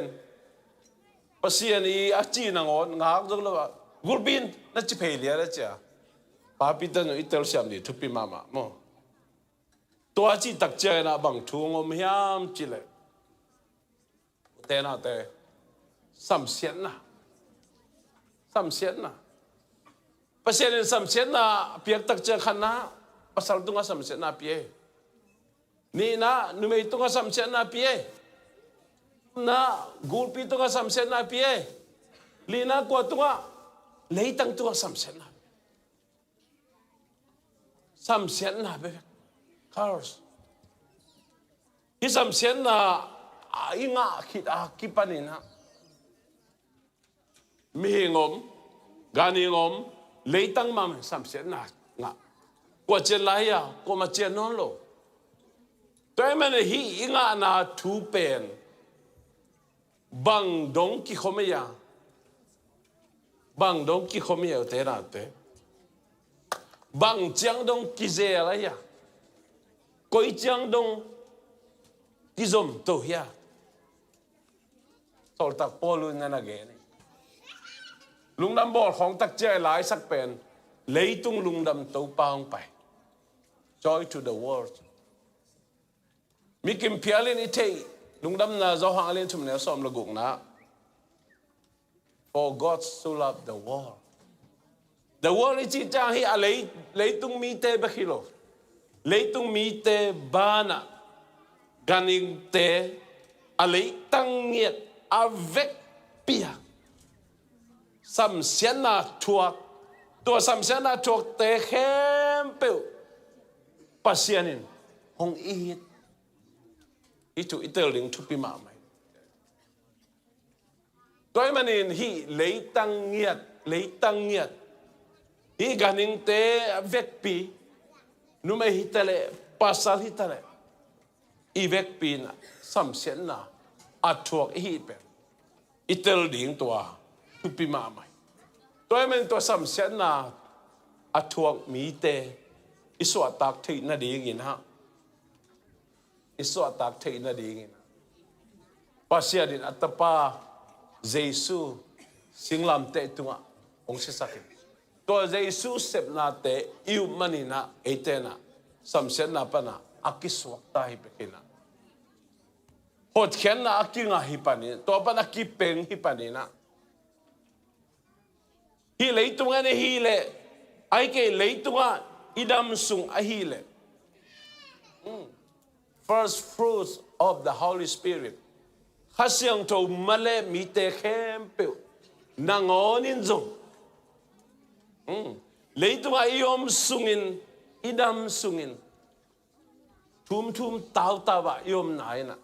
ภาษานี้อาจีนังอ่อนงักจังเลยว่ากูบินน่าจะเพลียแล้วจ้ะป้าพิจารณาอิตาลีสามนี่ทุบปีมาโมตัวอาจีตักเจนะบางทวงอมยามจิเลยแต่น่ะแต่สัมเสียนนะภาษานี้สัมเสียนนะเพียงตักเจขันนะภาษาตุงสัมเสียนนะเพียนี่นะนุ่มตุงสัมเสียนนะเพียna gulpi tu ka samsen na pie lina ko tu ka leitang tu ka samsen na be cars hi samsen na inga khit kipanina mi ngom gani ngom leitang mam samsen na nga ko chen lai ya ko ma chen non lo tôi mà hi inga na thu pen bằng dong ki khomya bằng dong ki khomya te na te bằng chang dong ki ze la ya koi chang dong ki zom to ya sol tak polu na na ge lung đam bol khong tak che lai sak pen lấy tung lung đam to paung pai joy to the world mi kim pialin ite lung đam na zo hang len chum ne som la guk na for God so loved the world is chang hi a lấy tung mi te ba khilo lấy tung mi te bana ganing te a lấy tăng nhiệt a vek pia sam sian na chuak tua sam sian na chuak te khem peu pasianin hong i itu iteling tu pi ma mai toy manin hi lấy tăng nhiệt hi ganing te vek pi nu mai hi tele pasal hi tele i vek pi na sam sian na a chuak hi pe itel ding tua tu pi ma mai toy men to sam sian na a chuak mi te iswa tak thei na ding in ha iswa tak thei na ding in pasia din atapa jesu singlam te tunga ong se sakin to jesu sep na te iu manina etena samsen na pana akiswa ta hi pekina hot khen na akinga hi pani to pana ki peng hi pani na hi leitunga ne hi le ai ke leitunga idam sung a hi le first fruits of the Holy Spirit hasyang to male mi te khem pe nangonin zo leitunga iom sungin idam sungin thum tau tawa iom naina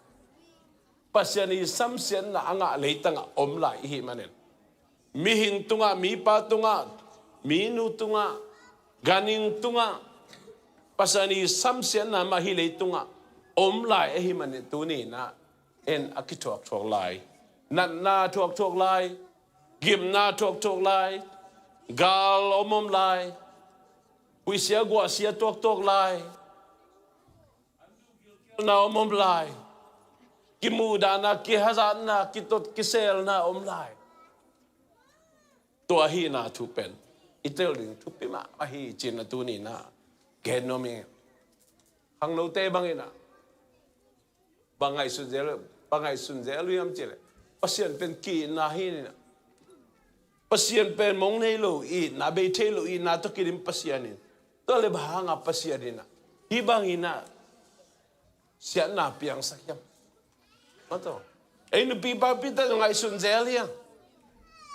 pasiani samsian na anga leitanga omlai hi manen mi hing tunga mi pa tunga mi nu tunga ganing tunga pasani samsian na ma hi leitunga omlai hi manen tu ni na en akitok tok lai na tok lai gim na tok lai gal omom lai puisia gua sia tok lai na omom lai kimuda na ki hazan na kitot kisel na omlai to hi na thu pen itel ring thu pi ma hi chin na tu ni na genomi hang no te bangina bangai sun zel yam chile pasien pen ki na hi ni pasien pen mong nei lo I na be the lo I na to kirim pasianin to le bahanga pasianina hi bangina sian na piang sakyam mato ei nu pi pa pi ta ngai sun zel ya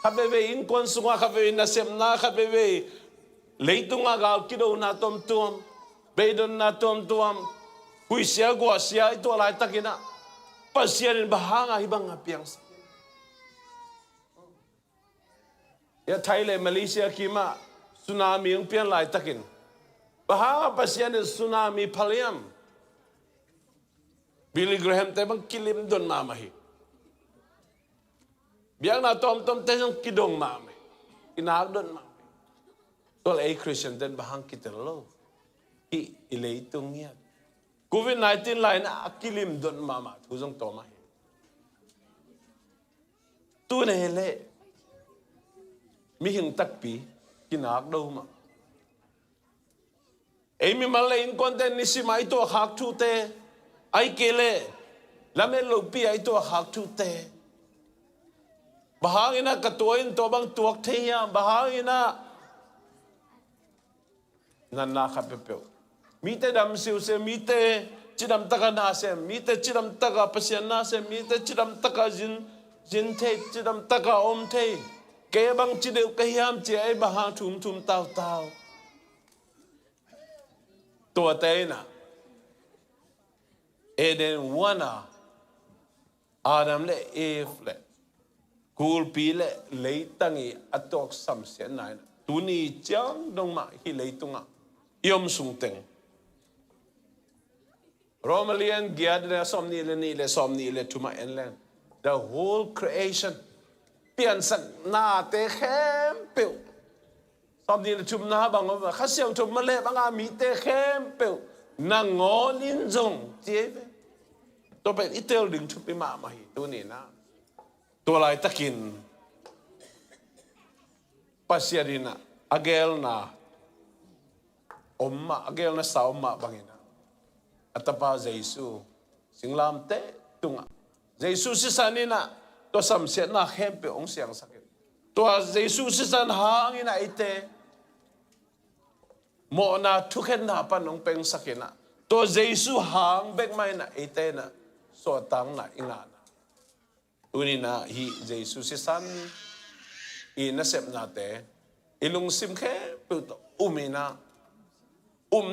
khabebe in kon sunga khabebe na sem na khabebe leitunga ga kido na tom beidon na tom hui sia gua sia itu lai takina pasianin bahanga hi banga piang ya Thailand Malaysia kima tsunami yang pian lai takin bahanga pasianin tsunami phaliam Billy Graham te bang kilim don mama hi biang na tom te jong kidong mama ina don mama tol ai Christian den bahang kitelo hi ileitung ya COVID-19 lai na akilim don mama thu jong to ma tu ne le mi hing tak pi kinak do ma ei mi malain content ni si mai to khak thu te ai kele lame lo pi ai to khak thu te bahangina katuin to bang tuak theya bahangina nanna khapepeu mi te dam siu se mi te chidam taka na se mi te chidam taka pasian na se mi te chidam taka jin the chidam taka om the ke bang chideu ka hiam che ai bahang thum tau to te na Eden wana Adam le Eve le kul pi le leitangi atok samsian nai tuni chang dong ma hi leitunga yom sung teng Romalian giat le som ni le som ni le tuma en len the whole creation pian sak na te khem pe som ni le tum na bang kha siang tum ma le bang mi te khem pe na ngon in jong tie to pe itel ding chu pi ma hi tu ni na to lai takin pasiarina agel na omma agel na sa omma bangina atapa jesu singlam te tunga jesu si sanina to samset na khempe ong siang sakit to jesu si san hangina ite mo na thuken na panong peng sakina to jesu hang bek mai na ite na so tang na ingana unina hi jesu si san ina sep na te ilung sim khe pu to umina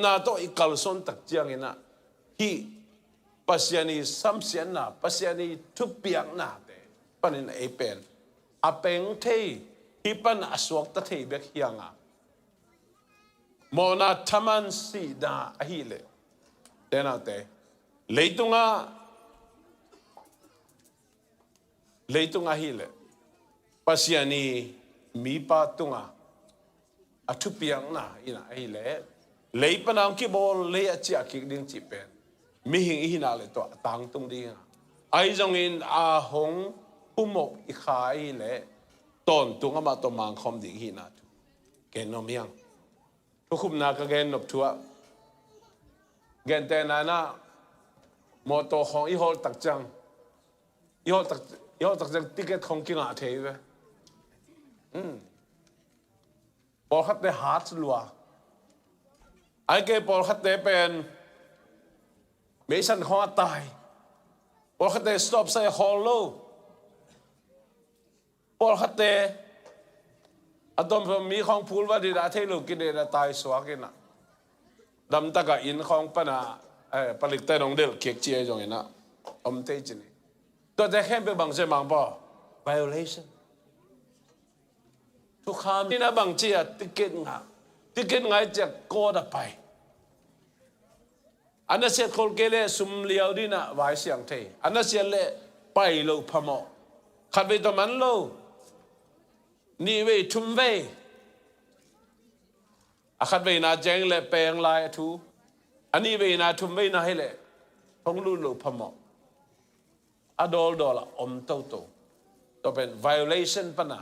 na to ikalson tak chiang ina hi pasiani samsian na pasiani thupiang na te panin e pen apeng thei hi pan aswak ta thei bek hianga mona thaman si da ahile tena te leitunga hile pasiani mi pa tunga athupiang na ina ahile leipanang ki bol le achia ki ding chi pen mi hing hina le to tang tung ding ai jong in a hong humok I khai le ton tunga ma to mang khom ding hina ken no miang to khup na ka gen nop thua gen te na na mo to hong I hol tak chang I hol tak chang ticket khong ki nga thei we bol khat te hat lua ai ke bol khat te pen me san kho tai bol khat te stop sai hollow bol khat te adom mi khong phul wa di da thei lu ki de da tai swa ki na dam ta ka in khong pa na palik te nong del kek chi jong ina om te chin to te khem pe bang se mang bo violationทุกคำนี่นะบางทีติเกตงาจะโกดไปอันนั้นเสียคนเกล้สุมเลียวดีนะวายเสียงเทอันนั้นเสียเละไปโลพมอขัดไปตัวมันโลนี่เวทุมเวขัดไปนาแจงเละแปลงลายทูอันนี้เวนาทุมเวนาให้เละท้องลู่โลพมออดอลละอมโตตัวเป็น violation ปะนะ